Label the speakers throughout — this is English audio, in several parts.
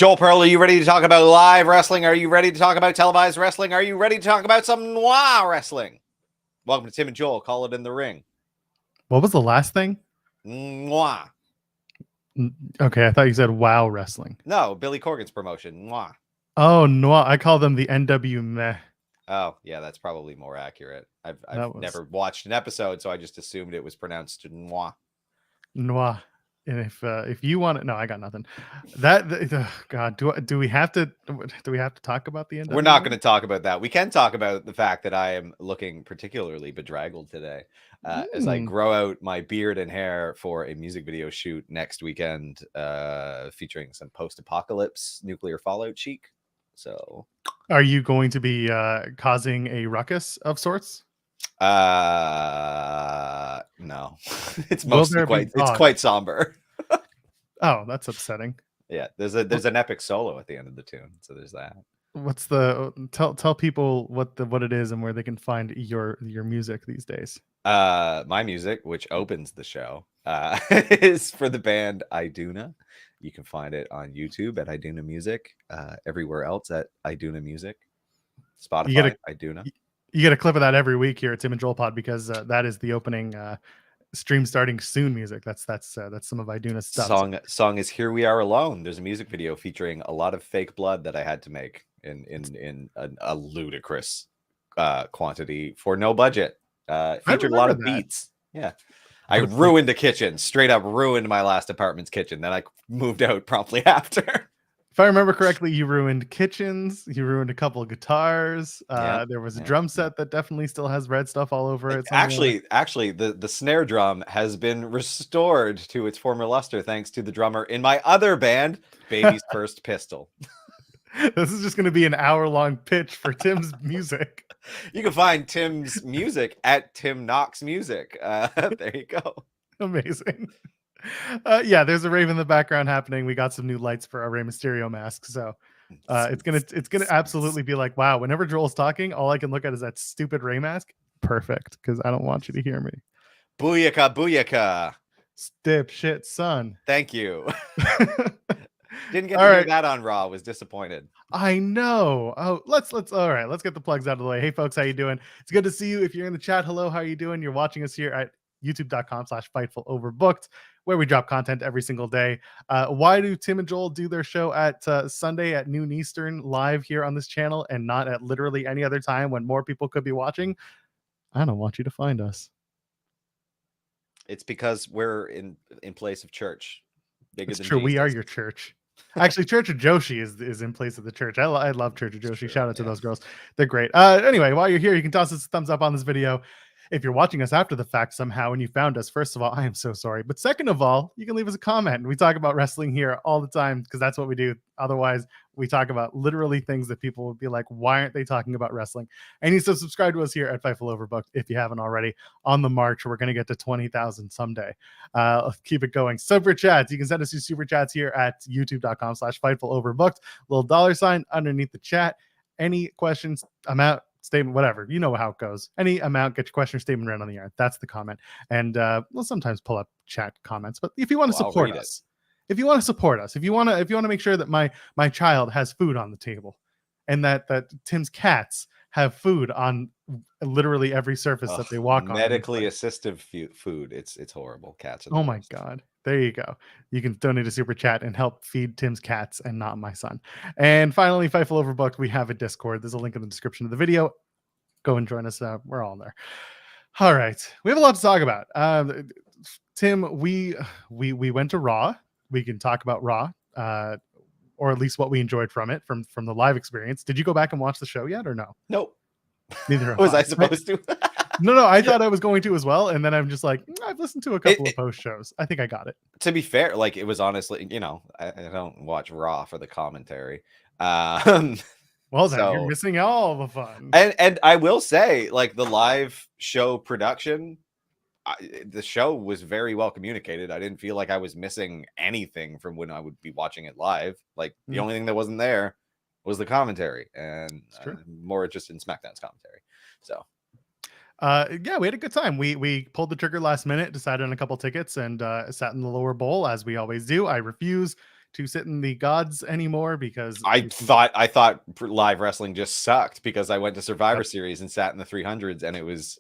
Speaker 1: Joel Pearl, are you ready to talk about live wrestling? Are you ready to talk about televised wrestling? Are you ready to talk about some noir wrestling? Welcome to Tim and Joel. Call it in the ring.
Speaker 2: What was the last thing?
Speaker 1: Noir.
Speaker 2: Okay, I thought you said WoW wrestling.
Speaker 1: No, Billy Corgan's promotion. Noir.
Speaker 2: Oh, noir. I call them the NW meh.
Speaker 1: Oh, yeah, that's probably more accurate. I've never watched an episode, so I just assumed it was pronounced noir.
Speaker 2: Noir. And if you want it, no, I got nothing. God, do we have to talk about the NW?
Speaker 1: We're not going to talk about that. We can talk about the fact that I am looking particularly bedraggled today as I grow out my beard and hair for a music video shoot next weekend featuring some post-apocalypse nuclear fallout chic. So,
Speaker 2: are you going to be causing a ruckus of sorts?
Speaker 1: No. It's mostly quite somber.
Speaker 2: Oh, that's upsetting.
Speaker 1: Yeah, there's an epic solo at the end of the tune, so there's that.
Speaker 2: What's the tell people what it is and where they can find your music these days?
Speaker 1: My music, which opens the show, is for the band Iduna. You can find it on YouTube at Iduna Music, everywhere else at Iduna Music, Spotify, Iduna.
Speaker 2: You get a clip of that every week here at Tim and Joel Pod because that is the opening stream starting soon music. That's some of Iduna's stuff.
Speaker 1: Song is Here We Are Alone. There's a music video featuring a lot of fake blood that I had to make in a ludicrous quantity for no budget. Featured a lot of beats. Yeah. I ruined a kitchen, straight up ruined my last apartment's kitchen. Then I moved out promptly after.
Speaker 2: If I remember correctly, you ruined kitchens. You ruined a couple of guitars. There was a drum set that definitely still has red stuff all over it.
Speaker 1: Actually, the snare drum has been restored to its former luster thanks to the drummer in my other band, Baby's First Pistol.
Speaker 2: This is just going to be an hour-long pitch for Tim's music.
Speaker 1: You can find Tim's music at Tim Knox Music. There you go.
Speaker 2: Amazing. Yeah, there's a rave in the background happening. We got some new lights for our Rey Mysterio mask, so it's gonna absolutely be like, wow. Whenever Joel's talking, all I can look at is that stupid Rey mask. Perfect, because I don't want you to hear me.
Speaker 1: Booyaka, booyaka,
Speaker 2: dipshit son.
Speaker 1: Thank you. Didn't get to hear that on Raw. Was disappointed.
Speaker 2: I know. Oh, let's get the plugs out of the way. Hey folks, how you doing? It's good to see you. If you're in the chat, hello, how are you doing? You're watching us here at youtube.com/Fightful Overbooked, where we drop content every single day. Why do Tim and Joel do their show at Sunday at noon Eastern live here on this channel and not at literally any other time when more people could be watching? I don't want you to find us.
Speaker 1: It's because we're in place of church.
Speaker 2: It's true. We are your church. Actually, Church of Joshi is in place of the church. I love Church of Joshi. Shout out to those girls. They're great. Anyway, while you're here, you can toss us a thumbs up on this video. If you're watching us after the fact somehow and you found us, first of all, I am so sorry. But second of all, you can leave us a comment. We talk about wrestling here all the time because that's what we do. Otherwise, we talk about literally things that people would be like, why aren't they talking about wrestling? And you should subscribe to us here at Fightful Overbooked if you haven't already. On the march, we're going to get to 20,000 someday. Let's keep it going. Super chats. You can send us your super chats here at youtube.com/Fightful Overbooked. Little $sign underneath the chat. Any questions? I'm out. Statement, whatever, you know how it goes. Any amount, get your question or statement right on the air. That's the comment. And we'll sometimes pull up chat comments, but if you want to support us, if you want to make sure that my child has food on the table and that Tim's cats have food on literally every surface that they walk on.
Speaker 1: Medically assistive food. It's horrible. Cats.
Speaker 2: Oh my God. There you go. You can donate a super chat and help feed Tim's cats and not my son. And finally, Fightful Overbooked, we have a Discord. There's a link in the description of the video. Go and join us. We're all there. All right. We have a lot to talk about. Tim, we went to Raw. We can talk about Raw, or at least what we enjoyed from it, from the live experience. Did you go back and watch the show yet or no?
Speaker 1: Nope.
Speaker 2: Neither
Speaker 1: was I supposed to?
Speaker 2: No, I thought I was going to as well. And then I'm just like, I've listened to a couple of post shows. I think I got it.
Speaker 1: To be fair, like it was honestly, I don't watch Raw for the commentary.
Speaker 2: Well, then you're missing all the fun.
Speaker 1: And I will say, like the live show production, the show was very well communicated. I didn't feel like I was missing anything from when I would be watching it live. Like the only thing that wasn't there was the commentary, and more interested in SmackDown's commentary. So.
Speaker 2: Yeah, we had a good time. We pulled the trigger last minute, decided on a couple tickets, and sat in the lower bowl as we always do. I refuse to sit in the gods anymore because
Speaker 1: I thought live wrestling just sucked because I went to Survivor Series and sat in the 300s and it was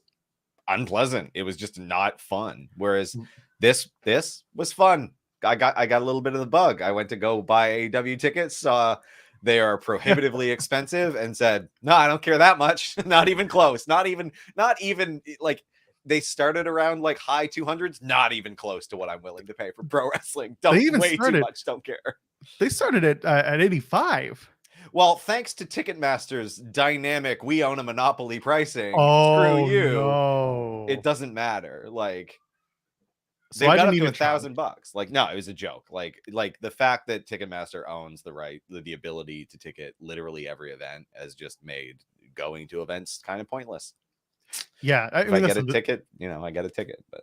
Speaker 1: unpleasant. It was just not fun. Whereas this was fun. I got a little bit of the bug. I went to go buy AEW tickets. They are prohibitively expensive and said, no, I don't care that much. Not even close. Not even like they started around like high 200s. Not even close to what I'm willing to pay for pro wrestling. Don't way too much. Don't care.
Speaker 2: They started it at 85.
Speaker 1: Well, thanks to Ticketmaster's dynamic, we own a monopoly pricing.
Speaker 2: Oh,
Speaker 1: screw you.
Speaker 2: No.
Speaker 1: It doesn't matter. Like,
Speaker 2: so
Speaker 1: they've got up to $1,000. Like, no, it was a joke. Like the fact that Ticketmaster owns the ability to ticket literally every event has just made going to events kind of pointless.
Speaker 2: Yeah,
Speaker 1: I get a ticket, I get a ticket, but.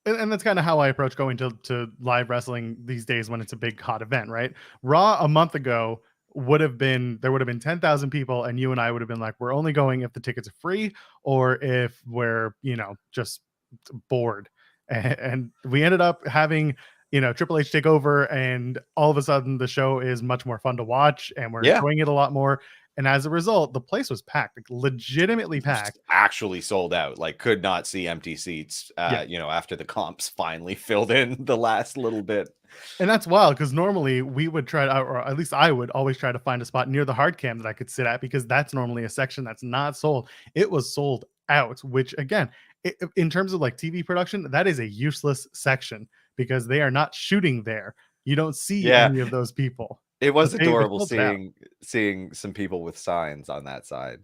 Speaker 2: And that's kind of how I approach going to live wrestling these days when it's a big hot event, right? Raw a month ago there would have been 10,000 people, and you and I would have been like, we're only going if the tickets are free or if we're just bored. And we ended up having Triple H take over, and all of a sudden the show is much more fun to watch, and we're enjoying it a lot more. And as a result, the place was packed, like legitimately packed.
Speaker 1: Actually sold out. Like, could not see empty seats. After the comps finally filled in the last little bit.
Speaker 2: And that's wild because normally we would try to, or at least I would always try to find a spot near the hard cam that I could sit at because that's normally a section that's not sold. It was sold out, which again, in terms of like TV production, that is a useless section because they are not shooting there. You don't see any of those people.
Speaker 1: It was adorable seeing some people with signs on that side.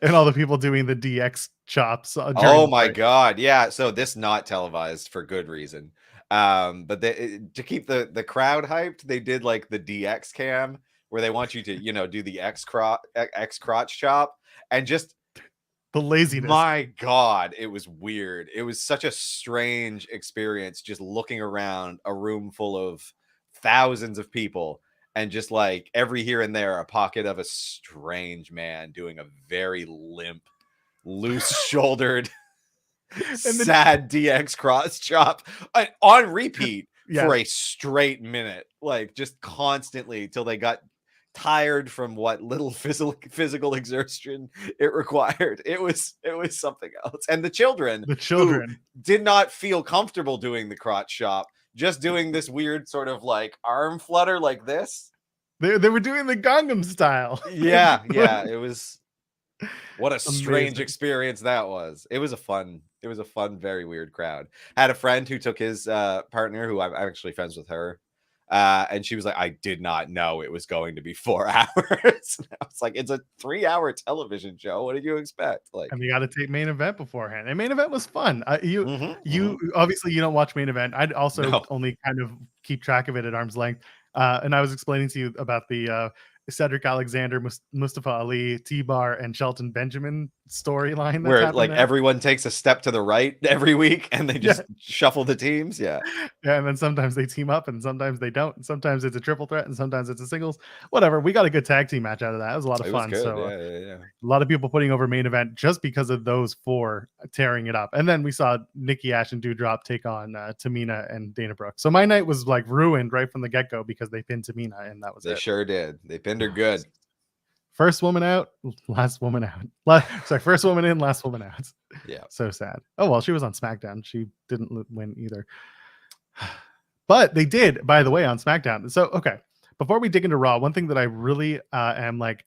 Speaker 2: And all the people doing the DX chops.
Speaker 1: Oh my God. Yeah. So this not televised for good reason. But to keep the crowd hyped, they did like the DX cam where they want you to, do the X crotch chop and just
Speaker 2: the laziness.
Speaker 1: My God, it was weird. It was such a strange experience just looking around a room full of thousands of people and just like every here and there a pocket of a strange man doing a very limp, loose-shouldered sad DX cross chop on repeat for a straight minute, like just constantly till they got tired from what little physical exertion it required. It was something else. And the children who did not feel comfortable doing the crotch chop, just doing this weird sort of like arm flutter like this.
Speaker 2: They were doing the Gangnam style.
Speaker 1: Yeah. It was what a strange experience that was. It was a fun, very weird crowd. Had a friend who took his partner, who I'm actually friends with her. And she was like, I did not know it was going to be 4 hours. I was like, it's a 3-hour television show. What did you expect? Like,
Speaker 2: and you got to take main event beforehand. And main event was fun. You obviously you don't watch main event. I'd also only kind of keep track of it at arm's length. And I was explaining to you about the Cedric Alexander, Mustafa Ali, T-Bar, and Shelton Benjamin storyline.
Speaker 1: Where like everyone takes a step to the right every week and they just shuffle the teams. Yeah.
Speaker 2: And then sometimes they team up and sometimes they don't. And sometimes it's a triple threat and sometimes it's a singles. Whatever. We got a good tag team match out of that. It was a lot of fun. So a lot of people putting over main event just because of those four tearing it up. And then we saw Nikki Ash and Doudrop take on Tamina and Dana Brooke. So my night was like ruined right from the get-go because they pinned Tamina and that was
Speaker 1: it. They sure did. They pinned her good.
Speaker 2: First woman out, last woman out. Sorry, first woman in, last woman out.
Speaker 1: Yeah.
Speaker 2: So sad. Oh, well, she was on SmackDown. She didn't win either. But they did, by the way, on SmackDown. So, okay. Before we dig into Raw, one thing that I really am like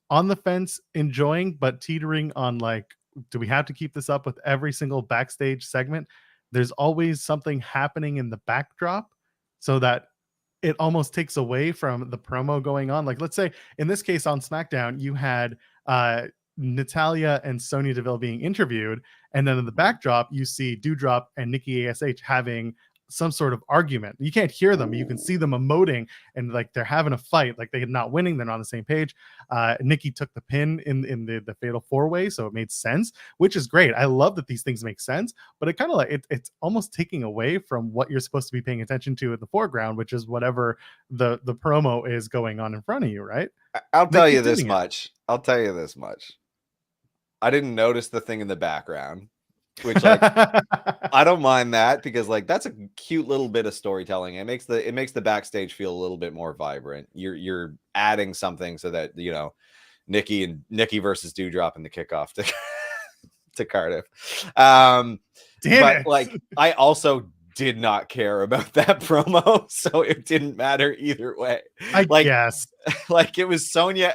Speaker 2: on the fence enjoying, but teetering on like, do we have to keep this up with every single backstage segment? There's always something happening in the backdrop so that it almost takes away from the promo going on. Like, let's say in this case on SmackDown, you had Natalya and Sonya Deville being interviewed. And then in the backdrop, you see Doudrop and Nikki ASH having some sort of argument. You can't hear them. You can see them emoting and like they're having a fight. Like they're not winning. They're not on the same page. Nikki took the pin in the fatal 4-way. So it made sense, which is great. I love that these things make sense, but it kind of like it's almost taking away from what you're supposed to be paying attention to in the foreground, which is whatever the promo is going on in front of you. Right.
Speaker 1: I'll tell you this much. I didn't notice the thing in the background. which like I don't mind that because like that's a cute little bit of storytelling. It makes the backstage feel a little bit more vibrant. You're adding something so that Nikki versus Dewdrop in the kickoff to Cardiff.
Speaker 2: Damn
Speaker 1: but
Speaker 2: it.
Speaker 1: like I also did not care about that promo, so it didn't matter either way.
Speaker 2: I guess
Speaker 1: like it was Sonya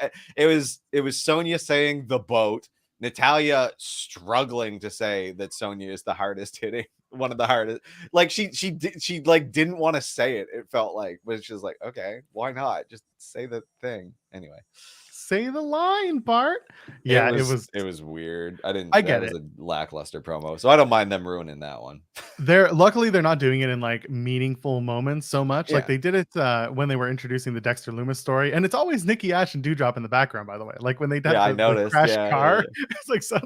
Speaker 1: saying the boat, Natalya struggling to say that Sonya is the hardest hitting, one of the hardest. Like she like didn't want to say it. It felt like, which is like, okay, why not just say the thing anyway?
Speaker 2: Say the line, Bart. Yeah, it was
Speaker 1: weird.
Speaker 2: I get
Speaker 1: it was a lackluster promo, so I don't mind them ruining that one.
Speaker 2: Luckily they're not doing it in like meaningful moments so much.
Speaker 1: Yeah.
Speaker 2: Like they did it when they were introducing the Dexter Loomis story, and it's always Nikki Ash and Dewdrop in the background, by the way. Like when they did the crashed car, it's like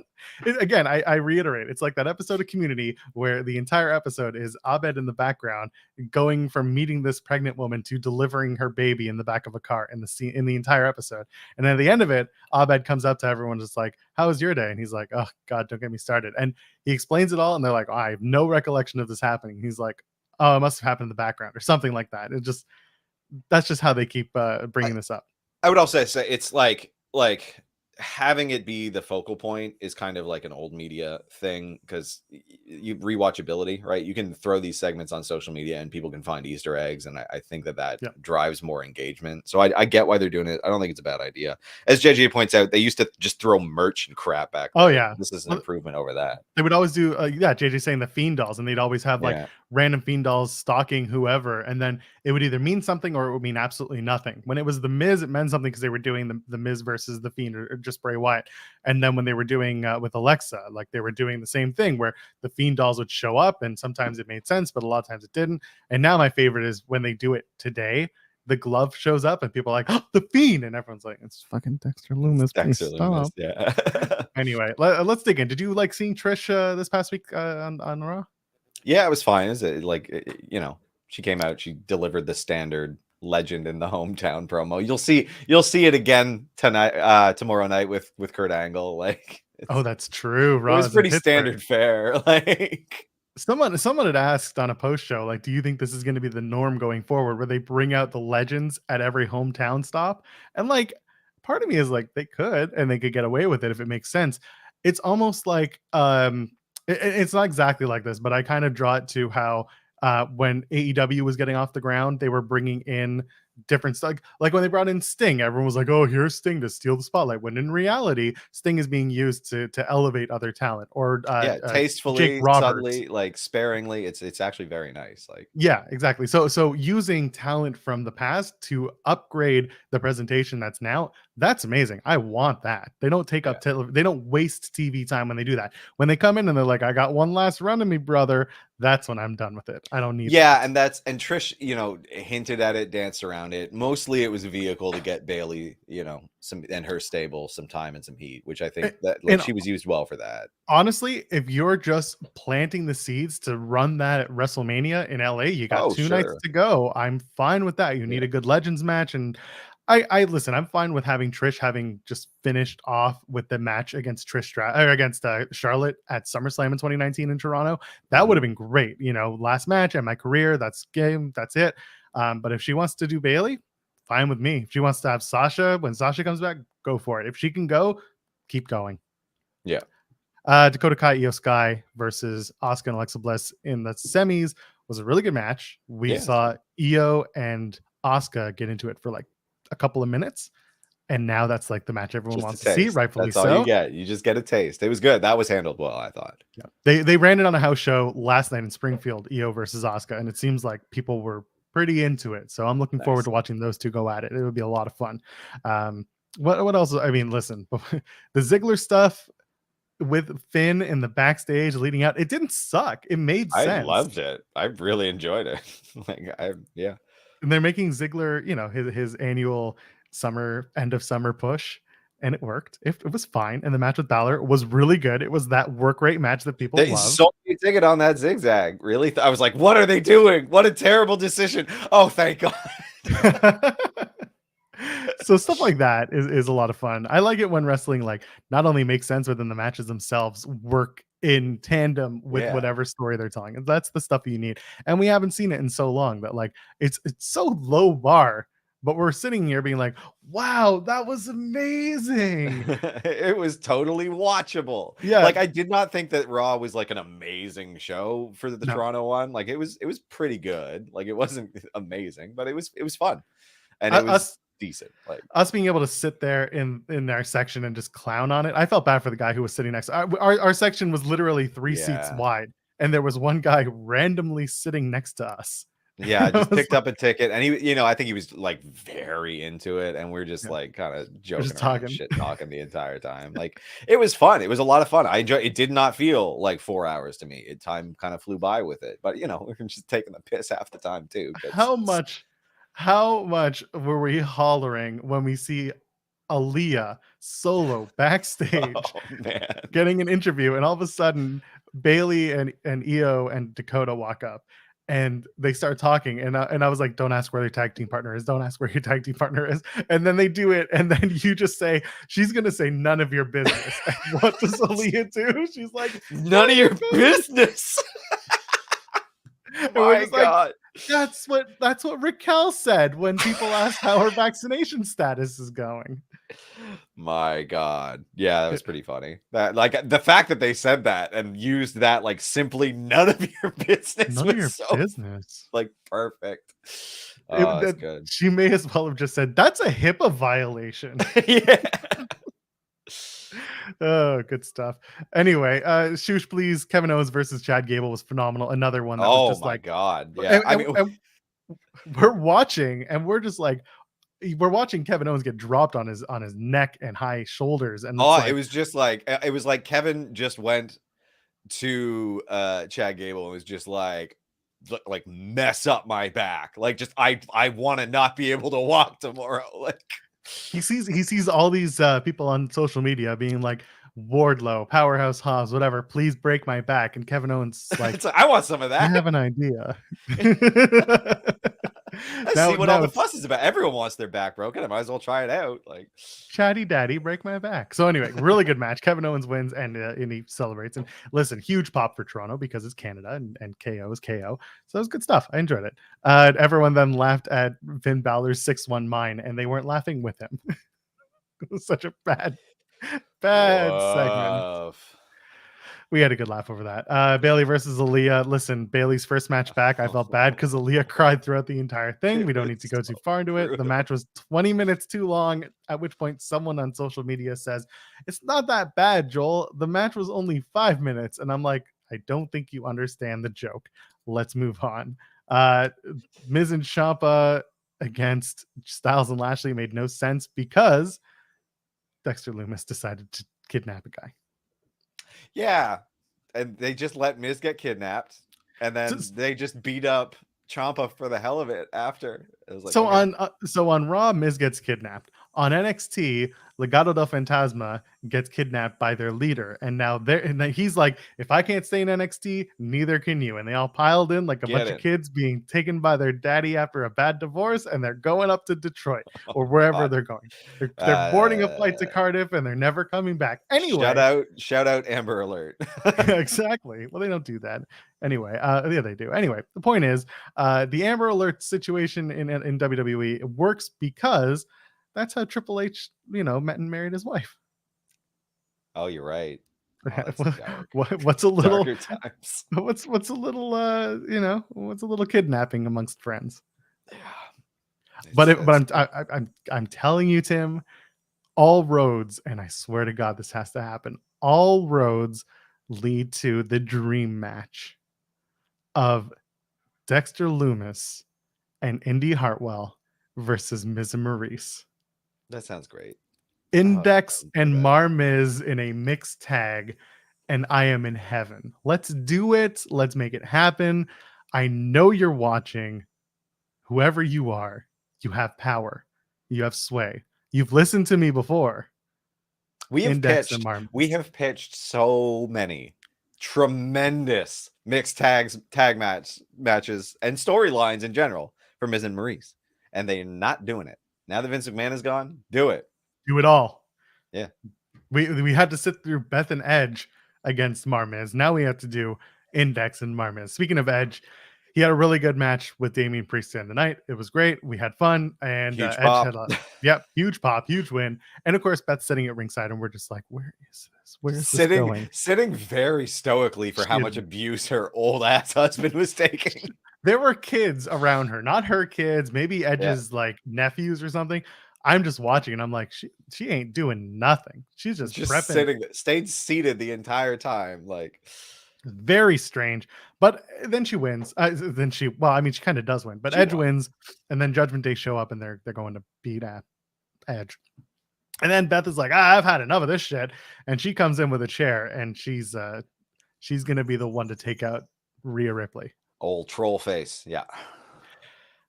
Speaker 2: again, I reiterate, it's like that episode of Community where the entire episode is Abed in the background going from meeting this pregnant woman to delivering her baby in the back of a car in the scene in the entire episode. And then at the end of it, Abed comes up to everyone just like, how was your day? And he's like, oh God, don't get me started. And he explains it all, and they're like, oh, I have no recollection of this happening. He's like, oh, it must have happened in the background or something like that. That's just how they keep bringing this up.
Speaker 1: I would also say it's like having it be the focal point is kind of like an old media thing, because you rewatchability, right? You can throw these segments on social media and people can find Easter eggs, and I think that drives more engagement. So I get why they're doing it. I don't think it's a bad idea. As JJ points out, they used to just throw merch and crap back there.
Speaker 2: Oh yeah,
Speaker 1: this is an improvement over that.
Speaker 2: They would always do JJ saying the Fiend dolls, and they'd always have like random Fiend dolls stalking whoever, and then it would either mean something or it would mean absolutely nothing. When it was the Miz, it meant something because they were doing the Miz versus the Fiend or just Bray Wyatt. And then when they were doing with Alexa, like they were doing the same thing where the Fiend dolls would show up, and sometimes it made sense, but a lot of times it didn't. And now my favorite is when they do it today. The glove shows up and people are like, oh, the Fiend, and everyone's like, it's fucking Dexter Loomis.
Speaker 1: Dexter Loomis, yeah.
Speaker 2: Anyway, let's dig in. Did you like seeing Trish this past week on Raw?
Speaker 1: Yeah, it was fine. Is it like, she came out, she delivered the standard legend in the hometown promo. You'll see it again tonight, tomorrow night with Kurt Angle. Like,
Speaker 2: oh, that's true.
Speaker 1: Raw, it was pretty standard fare. Like,
Speaker 2: someone had asked on a post show, like, do you think this is going to be the norm going forward, where they bring out the legends at every hometown stop? And like, part of me is like, they could, and they could get away with it if it makes sense. It's almost like it's not exactly like this, but I kind of draw it to how when AEW was getting off the ground, they were bringing in different stuff. Like when they brought in Sting, everyone was like, oh, here's Sting to steal the spotlight, when in reality Sting is being used to elevate other talent, or
Speaker 1: tastefully, subtly, like sparingly. It's actually very nice. Like,
Speaker 2: yeah, exactly. So using talent from the past to upgrade the presentation that's now, that's amazing. I want that. They don't take up they don't waste TV time when they do that. When they come in and they're like, I got one last run of me, brother, that's when I'm done with it. I don't need
Speaker 1: that. And Trish, hinted at it, danced around it. Mostly it was a vehicle to get Bayley, some, and her stable, some time and some heat, which I think that she was used well for that.
Speaker 2: Honestly, if you're just planting the seeds to run that at WrestleMania in LA, you got 2 nights to go. I'm fine with that. You need a good Legends match, and I listen, I'm fine with having Trish having just finished off with the match against against Charlotte at SummerSlam in 2019 in Toronto. That would have been great. Last match in my career. That's it. But if she wants to do Bayley, fine with me. If she wants to have Sasha when Sasha comes back, go for it. If she can go, keep going.
Speaker 1: Yeah.
Speaker 2: Dakota Kai, Io Sky versus Asuka and Alexa Bliss in the semis was a really good match. We saw Io and Asuka get into it for like a couple of minutes, and now that's like the match everyone wants to see, rightfully
Speaker 1: that's all you get. You just get a taste. It was good. That was handled well, I thought.
Speaker 2: Yeah. They ran it on a house show last night in Springfield, Io versus Asuka, and it seems like people were pretty into it. So I'm looking forward to watching those two go at it. It would be a lot of fun. What else? I mean, listen, the Ziggler stuff with Finn in the backstage leading out, it didn't suck. It made sense.
Speaker 1: I loved it. I really enjoyed it.
Speaker 2: And they're making Ziggler, his annual end of summer push, and it worked. It was fine. And the match with Balor was really good. It was that work rate match that people love.
Speaker 1: Sold me a ticket on that zigzag. Really? I was like, what are they doing? What a terrible decision. Oh, thank God.
Speaker 2: So stuff like that is a lot of fun. I like it when wrestling like not only makes sense within the matches themselves, work in tandem with whatever story they're telling. And that's the stuff you need. And we haven't seen it in so long that like it's so low bar, but we're sitting here being like, wow, that was amazing.
Speaker 1: It was totally watchable.
Speaker 2: Yeah.
Speaker 1: Like I did not think that Raw was like an amazing show for the
Speaker 2: No.
Speaker 1: Toronto one. Like it was pretty good. Like it wasn't amazing, but it was fun. And it was decent. Like
Speaker 2: us being able to sit there in our section and just clown on it. I felt bad for the guy who was sitting next. Our section was literally 3 seats wide, and there was one guy randomly sitting next to us.
Speaker 1: Yeah, just picked up a ticket, and he, I think he was like very into it, and we're just like kind of joking around, shit talking the entire time. Like it was fun. It was a lot of fun. I enjoyed. It did not feel like 4 hours to me. Time kind of flew by with it, but we were just taking the piss half the time too.
Speaker 2: How much were we hollering when we see Aaliyah solo backstage getting an interview, and all of a sudden Bailey and Io and Dakota walk up and they start talking, and I was like, don't ask where their tag team partner is, don't ask where your tag team partner is, and then they do it, and then you just say, she's gonna say none of your business. And what does Aaliyah do? She's like,
Speaker 1: none of your business. My God.
Speaker 2: Like, that's what Raquel said when people asked how her vaccination status is going.
Speaker 1: My God. Yeah, that was pretty funny. That like the fact that they said that and used that like simply none of your business.
Speaker 2: None of your business.
Speaker 1: Like perfect. That's good.
Speaker 2: She may as well have just said that's a HIPAA violation.
Speaker 1: Yeah.
Speaker 2: Oh, good stuff. Anyway, Shoosh, please. Kevin Owens versus Chad Gable was phenomenal. Another one that was just like,
Speaker 1: God. Yeah.
Speaker 2: And we're watching, and we're just like, we're watching Kevin Owens get dropped on his neck and high shoulders, and
Speaker 1: it was just like Kevin just went to Chad Gable and was just like mess up my back, like just I want to not be able to walk tomorrow. Like
Speaker 2: he sees all these people on social media being like, Wardlow, Powerhouse Hobbs, whatever, please break my back, and Kevin Owens like,
Speaker 1: I want some of that.
Speaker 2: I have an idea.
Speaker 1: See what all the fuss is about. Everyone wants their back broken. I might as well try it out. Like
Speaker 2: Chatty Daddy, break my back. So anyway, really good match. Kevin Owens wins, and he celebrates. And listen, huge pop for Toronto because it's Canada, and KO is KO. So it was good stuff. I enjoyed it. Everyone then laughed at Finn Balor's 6-1 mine, and they weren't laughing with him. It was such a bad segment. We had a good laugh over that. Bailey versus Aaliyah. Listen, Bailey's first match back, I felt bad because Aaliyah cried throughout the entire thing. We don't need to go too far into it. The match was 20 minutes too long, at which point someone on social media says, it's not that bad, Joel. The match was only 5 minutes. And I'm like, I don't think you understand the joke. Let's move on. Miz and Ciampa against Styles and Lashley made no sense because Dexter Lumis decided to kidnap a guy.
Speaker 1: Yeah, and they just let Miz get kidnapped, and then they just beat up Ciampa for the hell of it after. It was like,
Speaker 2: so on Raw, Miz gets kidnapped. On NXT, Legado del Fantasma gets kidnapped by their leader, and he's like, if I can't stay in NXT, neither can you. And they all piled in like a bunch of kids being taken by their daddy after a bad divorce, and they're going up to Detroit or wherever they're going. They're boarding a flight to Cardiff, and they're never coming back. Anyway,
Speaker 1: shout out Amber Alert.
Speaker 2: Exactly. Well, they don't do that. Anyway, yeah, they do. Anyway, the point is, the Amber Alert situation in WWE works because that's how Triple H, met and married his wife.
Speaker 1: Oh, you're right.
Speaker 2: What's a little what's a little what's a little kidnapping amongst friends? Yeah. I'm telling you, Tim, all roads, and I swear to God, this has to happen. All roads lead to the dream match of Dexter Lumis and Indy Hartwell versus Miz and Maurice.
Speaker 1: That sounds great.
Speaker 2: Index and Marmiz in a mixed tag, and I am in heaven. Let's do it. Let's make it happen. I know you're watching. Whoever you are, you have power. You have sway. You've listened to me before.
Speaker 1: We have pitched so many tremendous mixed tag matches and storylines in general for Miz and Maurice, and they're not doing it. Now that Vince McMahon is gone, do it.
Speaker 2: Do it all.
Speaker 1: Yeah.
Speaker 2: We had to sit through Beth and Edge against Marmiz. Now we have to do Index and Marmiz. Speaking of Edge, he had a really good match with Damian Priest in the night. It was great. We had fun, and
Speaker 1: Huge
Speaker 2: Edge
Speaker 1: pop.
Speaker 2: had huge pop, huge win. And of course, Beth's sitting at ringside, and we're just like, where is this? Where is this going?
Speaker 1: Sitting very stoically for how much abuse her old ass husband was taking.
Speaker 2: There were kids around her, not her kids, maybe Edge's like nephews or something. I'm just watching, and I'm like, she ain't doing nothing. She's just prepping.
Speaker 1: Stayed seated the entire time, like.
Speaker 2: Very strange, but then she wins. She kind of does win, but Edge wins, and then Judgment Day show up, and they're going to beat Edge. And then Beth is like, I've had enough of this shit, and she comes in with a chair, and she's gonna be the one to take out Rhea Ripley.
Speaker 1: Old troll face, yeah.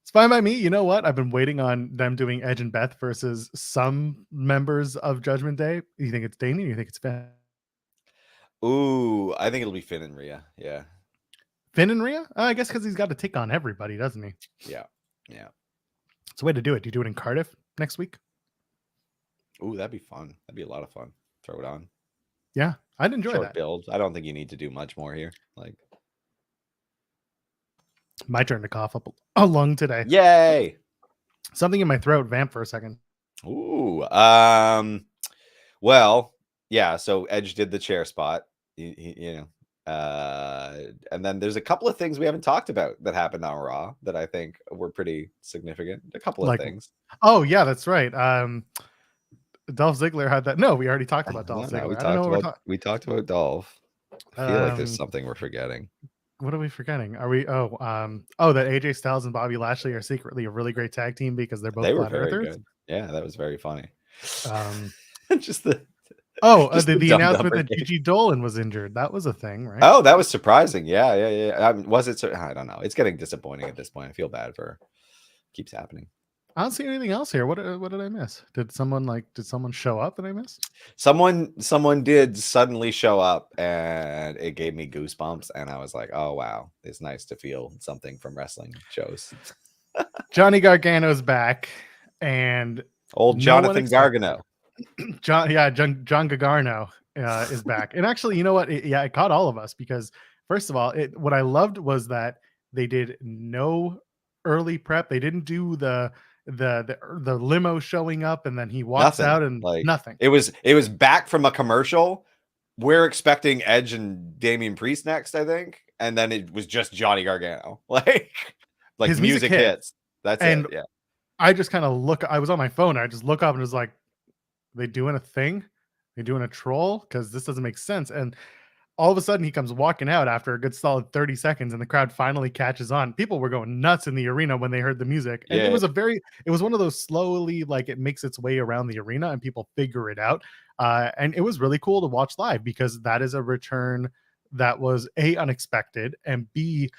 Speaker 2: It's fine by me. You know what? I've been waiting on them doing Edge and Beth versus some members of Judgment Day. You think it's Damian? Or you think it's Beth?
Speaker 1: Ooh, I think it'll be Finn and Rhea. Yeah.
Speaker 2: Finn and Rhea? I guess because he's got to take on everybody, doesn't he?
Speaker 1: Yeah.
Speaker 2: It's a way to do it. Do you do it in Cardiff next week?
Speaker 1: Ooh, that'd be fun. That'd be a lot of fun. Throw it on.
Speaker 2: Yeah, I'd enjoy
Speaker 1: Short
Speaker 2: that.
Speaker 1: build. I don't think you need to do much more here. Like,
Speaker 2: my turn to cough up a lung today.
Speaker 1: Yay!
Speaker 2: Something in my throat. Vamp for a second.
Speaker 1: Ooh. Well, yeah. So Edge did the chair spot. And then there's a couple of things we haven't talked about that happened on Raw that I think were pretty significant. A couple of things.
Speaker 2: Oh yeah, that's right. Dolph Ziggler had that. No, we already talked about Dolph Ziggler.
Speaker 1: We talked about Dolph. I feel like there's something we're forgetting.
Speaker 2: What are we forgetting? Are we? That AJ Styles and Bobby Lashley are secretly a really great tag team because they're both flat earthers.
Speaker 1: Good. Yeah, that was very funny.
Speaker 2: Just the announcement that Gigi Dolan was injured. That was a thing, right?
Speaker 1: Oh, that was surprising. Yeah. Was it? I don't know. It's getting disappointing at this point. I feel bad for her. Keeps happening.
Speaker 2: I don't see anything else here. What did I miss? Did someone show up that I missed?
Speaker 1: Someone did suddenly show up, and it gave me goosebumps, and I was like, oh wow, it's nice to feel something from wrestling shows.
Speaker 2: Johnny Gargano's back, and
Speaker 1: old Jonathan Gargano.
Speaker 2: John Gargano is back. And actually, you know what? It caught all of us because first of all, what I loved was that they did no early prep. They didn't do the limo showing up and then he walks out and nothing.
Speaker 1: It was back from a commercial. We're expecting Edge and Damian Priest next, I think, and then it was just Johnny Gargano. Like his music hits. That's it. Yeah.
Speaker 2: I just kind of I was on my phone. I just look up and was like, they doing a thing? They doing a troll? Because this doesn't make sense. And all of a sudden he comes walking out after a good solid 30 seconds and the crowd finally catches on. People were going nuts in the arena when they heard the music. And it was one of those slowly, like it makes its way around the arena and people figure it out. And it was really cool to watch live because that is a return that was A, unexpected, and B,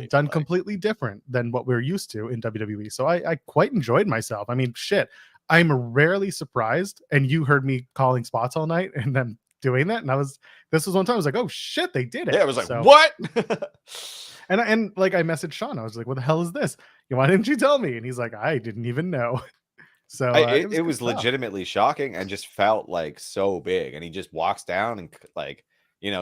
Speaker 2: done completely different than what we're used to in WWE. So I quite enjoyed myself. I mean, shit, I'm rarely surprised. And you heard me calling spots all night and then doing that. And this was one time I was like, oh shit, they did it.
Speaker 1: Yeah, I was like, what?
Speaker 2: and like I messaged Sean. I was like, what the hell is this? Why didn't you tell me? And he's like, I didn't even know. So
Speaker 1: it was legitimately shocking and just felt like so big. And he just walks down and like,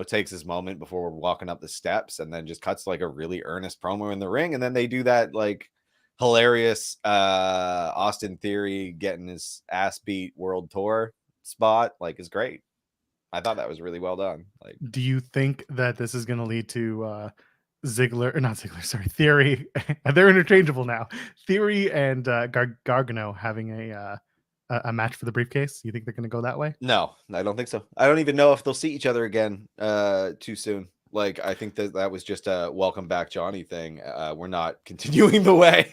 Speaker 1: takes his moment before we're walking up the steps and then just cuts like a really earnest promo in the ring. And then they do that like hilarious Austin Theory getting his ass beat world tour spot. Like, is great. I thought that was really well done. Like,
Speaker 2: do you think that this is going to lead to Theory? They're interchangeable now. Theory and Gargano having a match for the briefcase. You think they're going to go that way?
Speaker 1: No, I don't think so. I don't even know if they'll see each other again too soon. Like, I think that was just a welcome back Johnny thing. We're not continuing the way.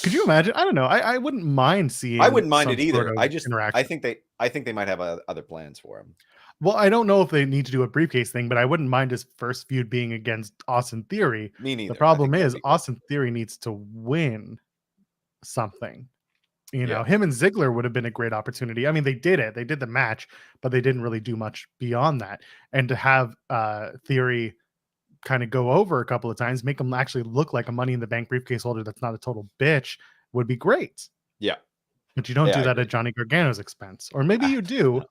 Speaker 2: Could you imagine? I don't know. I wouldn't mind seeing.
Speaker 1: I wouldn't mind it either. I think they might have other plans for him.
Speaker 2: Well, I don't know if they need to do a briefcase thing, but I wouldn't mind his first feud being against Austin Theory.
Speaker 1: Me neither.
Speaker 2: The problem is Austin Theory needs to win something. Him and Ziggler would have been a great opportunity. I mean, they did it. They did the match, but they didn't really do much beyond that. And to have Theory kind of go over a couple of times, make him actually look like a Money in the Bank briefcase holder that's not a total bitch would be great.
Speaker 1: Yeah.
Speaker 2: But you don't do that at Johnny Gargano's expense. Or maybe you do,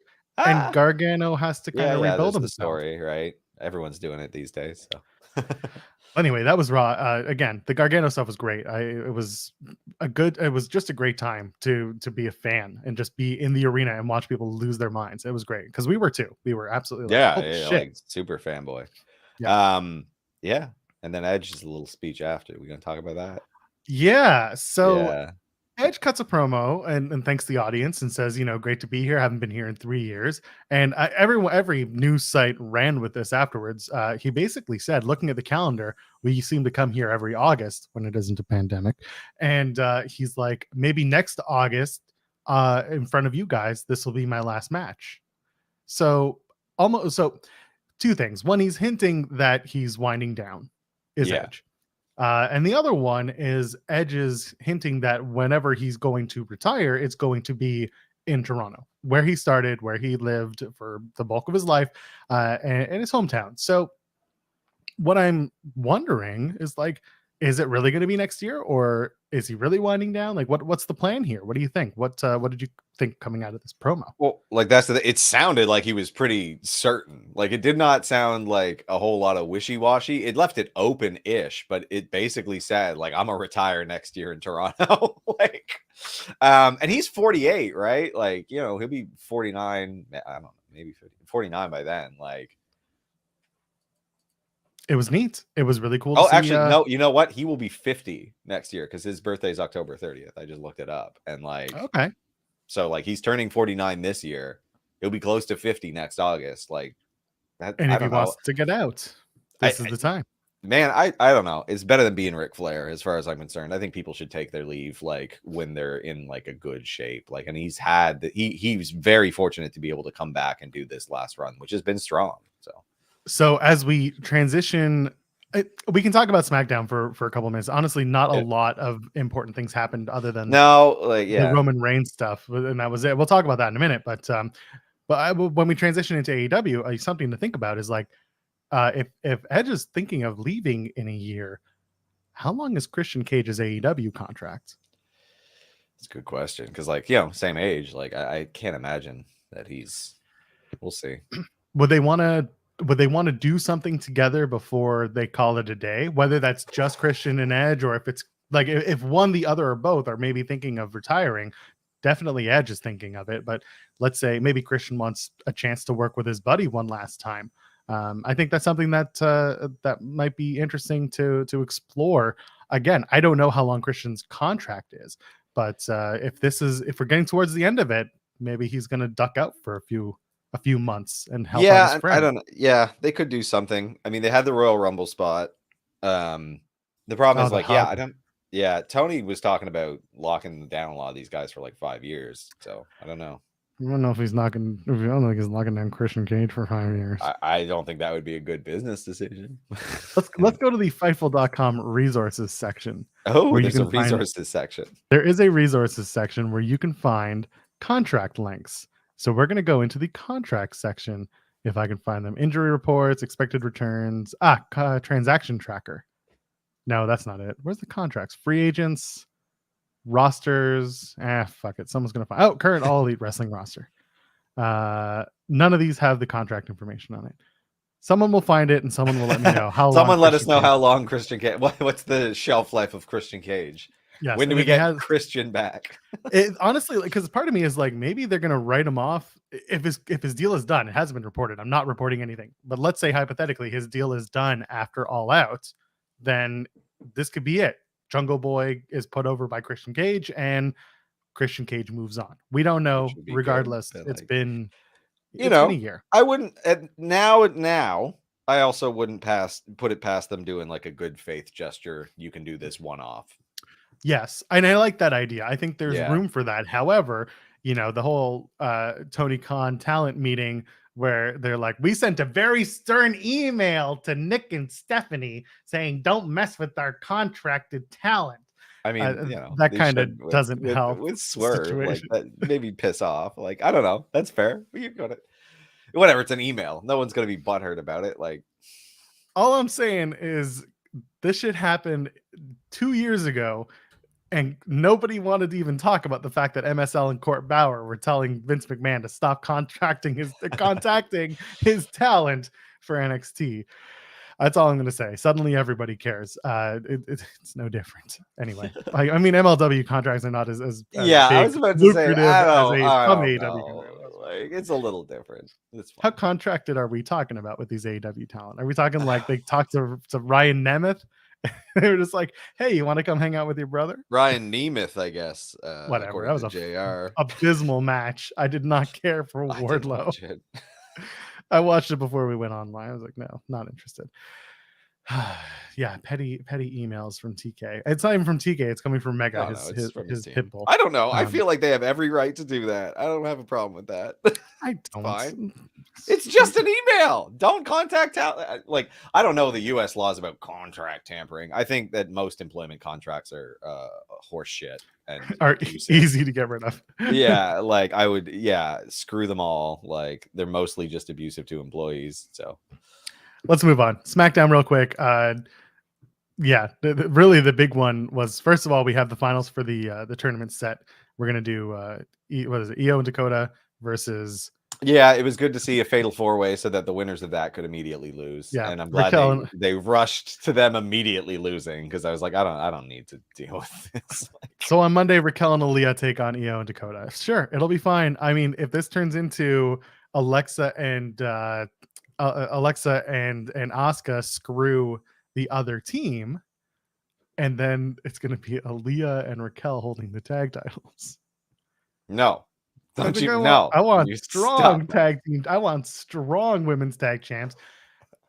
Speaker 2: And Gargano has to kind of rebuild
Speaker 1: There's the
Speaker 2: himself.
Speaker 1: story, right? Everyone's doing it these days. So
Speaker 2: Anyway, that was Raw. Again, the Gargano stuff was great. It was just a great time to be a fan and just be in the arena and watch people lose their minds. It was great because we were too. We were absolutely like, holy shit,
Speaker 1: like super fanboy.
Speaker 2: Yeah.
Speaker 1: Yeah. And then Edge's a little speech after. We gonna talk about that?
Speaker 2: Yeah. So
Speaker 1: Yeah.
Speaker 2: Edge cuts a promo and thanks the audience and says, great to be here. Haven't been here in 3 years. And every news site ran with this afterwards. He basically said, looking at the calendar, we seem to come here every August when it isn't a pandemic. And he's like, maybe next August, in front of you guys, this will be my last match. So two things. One, he's hinting that he's winding down is Edge. And the other one is Edge is hinting that whenever he's going to retire, it's going to be in Toronto, where he started, where he lived for the bulk of his life, and his hometown. So what I'm wondering is like, is it really going to be next year, or is he really winding down? Like, what's the plan here? What do you think? What did you think coming out of this promo?
Speaker 1: Well, like it sounded like he was pretty certain. Like it did not sound like a whole lot of wishy-washy. It left it open-ish, but it basically said like, I'm gonna retire next year in Toronto. And he's 48, right? Like, he'll be 49. I don't know, maybe 49 by then. Like,
Speaker 2: it was neat. It was really cool.
Speaker 1: Oh, actually, no. You know what? He will be 50 next year because his birthday is October 30th. I just looked it up, and
Speaker 2: okay.
Speaker 1: So like he's turning 49 this year. He'll be close to 50 next August. Like that.
Speaker 2: And if he wants to get out, this is the time.
Speaker 1: Man, I don't know. It's better than being Ric Flair as far as I'm concerned. I think people should take their leave like when they're in like a good shape. Like, and he was very fortunate to be able to come back and do this last run, which has been strong.
Speaker 2: So as we transition, we can talk about SmackDown for a couple of minutes. Honestly, not a lot of important things happened other than the Roman Reigns stuff, and that was it. We'll talk about that in a minute. But when we transition into AEW, something to think about is like, if Edge is thinking of leaving in a year, how long is Christian Cage's AEW contract?
Speaker 1: It's a good question because, same age. Like, I can't imagine that he's. We'll see.
Speaker 2: Would they want to do something together before they call it a day? Whether that's just Christian and Edge, or if it's like if one, the other, or both are maybe thinking of retiring. Definitely Edge is thinking of it, but let's say maybe Christian wants a chance to work with his buddy one last time. I think that's something that might be interesting to explore. Again, I don't know how long Christian's contract is, but if we're getting towards the end of it, maybe he's going to duck out for a few months and help out his friend.
Speaker 1: I don't know. Yeah, they could do something. I mean, they had the Royal Rumble spot. The problem is Tony was talking about locking down a lot of these guys for like 5 years. So I don't know.
Speaker 2: I don't know if he's knocking. I don't think he's locking down Christian Cage for 5 years.
Speaker 1: I don't think that would be a good business decision.
Speaker 2: Let's go to the Fightful.com resources section.
Speaker 1: Oh, there's a resources section.
Speaker 2: There is a resources section where you can find contract links. So we're going to go into the contract section. If I can find them, injury reports, expected returns, transaction tracker. No, that's not it. Where's the contracts? Free agents, rosters. Fuck it. Someone's going to find. Current All Elite Wrestling roster. None of these have the contract information on it. Someone will find it, and someone will let me know how.
Speaker 1: Someone let us know how long Christian Cage. What's the shelf life of Christian Cage?
Speaker 2: Yes.
Speaker 1: When do we get Christian back?
Speaker 2: Honestly, because part of me is like, maybe they're gonna write him off if his deal is done. It hasn't been reported. I'm not reporting anything, but let's say hypothetically his deal is done after All Out, then this could be it. Jungle Boy is put over by Christian Cage, and Christian Cage moves on. We don't know. Regardless, it's been a year.
Speaker 1: I wouldn't now. I also wouldn't put it past them doing like a good faith gesture. You can do this one off.
Speaker 2: Yes, and I like that idea. I think there's room for that. However, the whole Tony Khan talent meeting where they're like, we sent a very stern email to Nick and Stephanie saying, don't mess with our contracted talent.
Speaker 1: I mean,
Speaker 2: that kind of doesn't help
Speaker 1: with Swerve. Like that maybe piss off. Like, I don't know. That's fair. You got it. Whatever. It's an email. No one's going to be butthurt about it. Like,
Speaker 2: all I'm saying is this shit happened 2 years ago. And nobody wanted to even talk about the fact that MSL and Court Bauer were telling Vince McMahon to stop contacting his talent for NXT. That's all I'm going to say. Suddenly everybody cares. It's no different. Anyway, I mean, MLW contracts are not as
Speaker 1: yeah,
Speaker 2: big,
Speaker 1: I was about to say, I don't know. Like, it's a little different. It's fine.
Speaker 2: How contracted are we talking about with these AEW talent? Are we talking like they talked to Ryan Nemeth? They were just like, hey, you want to come hang out with your brother?
Speaker 1: Ryan Nemeth, I guess.
Speaker 2: Whatever. That was a
Speaker 1: JR.
Speaker 2: Abysmal match. I did not care for Wardlow. I watched it before we went online. I was like, no, not interested. Yeah, petty emails from TK. It's not even from TK. It's coming from Mega, his pitbull.
Speaker 1: I don't know. I feel like they have every right to do that. I don't have a problem with that.
Speaker 2: I don't.
Speaker 1: Fine. It's just an email. Don't contact like, I don't know the U.S. laws about contract tampering. I think that most employment contracts are horse shit and
Speaker 2: are easy to get rid of.
Speaker 1: Yeah, like I would. Yeah, screw them all. Like they're mostly just abusive to employees. So.
Speaker 2: Let's move on. SmackDown real quick. Yeah, really the big one was, first of all, we have the finals for the tournament set. We're gonna do what is it? Io and Dakota versus.
Speaker 1: Yeah, it was good to see a fatal 4-way so that the winners of that could immediately lose. Yeah, and I'm glad they rushed to them immediately losing, because I was like, I don't need to deal with this.
Speaker 2: So on Monday, Raquel and Aaliyah take on Io and Dakota. Sure, it'll be fine. I mean, if this turns into Alexa and Asuka screw the other team, and then it's going to be Aaliyah and Raquel holding the tag titles.
Speaker 1: No,
Speaker 2: I want strong tag teams. I want strong women's tag champs.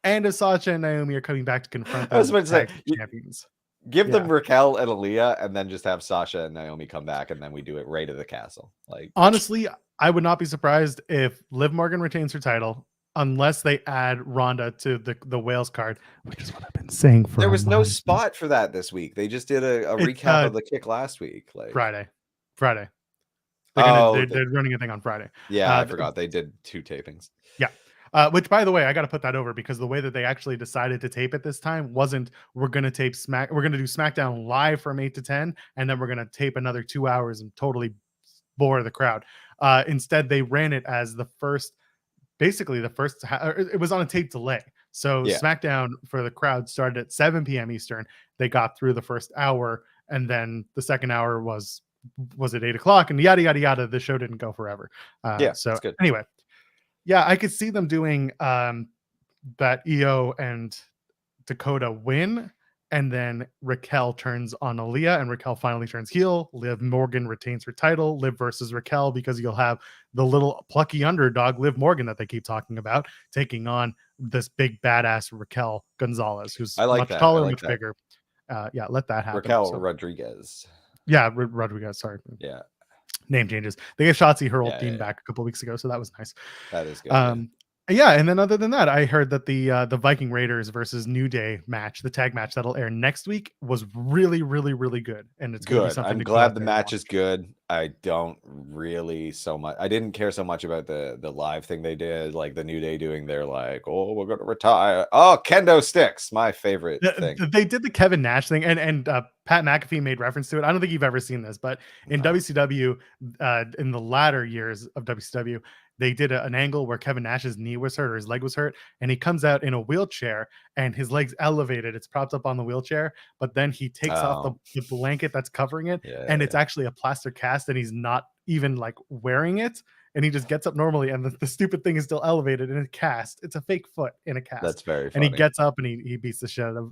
Speaker 2: And if Sasha and Naomi are coming back to confront them,
Speaker 1: I was about to say,
Speaker 2: champions.
Speaker 1: Give them Raquel and Aaliyah, and then just have Sasha and Naomi come back, and then we do it right at the castle. Like, honestly,
Speaker 2: I would not be surprised if Liv Morgan retains her title, unless they add Ronda to the Wales card, which is what I've been saying for.
Speaker 1: There was no spot for that this week. They just did a recap of the kick last week. Like
Speaker 2: Friday. They're running a thing on Friday.
Speaker 1: Yeah, I forgot they did 2 tapings.
Speaker 2: Yeah. Which, by the way, I got to put that over, because the way that they actually decided to tape it this time wasn't, we're going to do SmackDown live from 8 to 10, and then we're going to tape another 2 hours and totally bore the crowd. Instead, they ran it as it was on a tape delay. So SmackDown for the crowd started at 7 p.m. Eastern. They got through the first hour, and then the second hour was at 8 o'clock, and yada yada yada. The show didn't go forever. So anyway, yeah, I could see them doing that Io and Dakota win, and then Raquel turns on Aaliyah, and Raquel finally turns heel. Liv Morgan retains her title. Liv versus Raquel, because you'll have the little plucky underdog Liv Morgan that they keep talking about taking on this big badass Raquel Gonzalez, who's much taller, much bigger. Let that happen.
Speaker 1: Raquel Rodriguez.
Speaker 2: Yeah, Rodriguez. Sorry.
Speaker 1: Yeah.
Speaker 2: Name changes. They gave Shotzi her old team back a couple weeks ago, so that was nice.
Speaker 1: That is good.
Speaker 2: Yeah, and then other than that, I heard that the Viking Raiders versus New Day match, the tag match that'll air next week, was really, really, really good, and it's good.
Speaker 1: I'm glad the match is good. I don't really so much. I didn't care so much about the live thing they did, like the New Day doing their like, oh, we're gonna retire. Oh, kendo sticks, my favorite thing.
Speaker 2: They did the Kevin Nash thing, and Pat McAfee made reference to it. I don't think you've ever seen this, but in WCW, in the latter years of WCW, they did an angle where Kevin Nash's knee was hurt or his leg was hurt, and he comes out in a wheelchair and his leg's elevated. It's propped up on the wheelchair, but then he takes off the blanket that's covering it, and it's actually a plaster cast, and he's not even like wearing it, and he just gets up normally, and the stupid thing is still elevated in a cast. It's a fake foot in a cast.
Speaker 1: That's very funny.
Speaker 2: And he gets up and he beats the shit out of.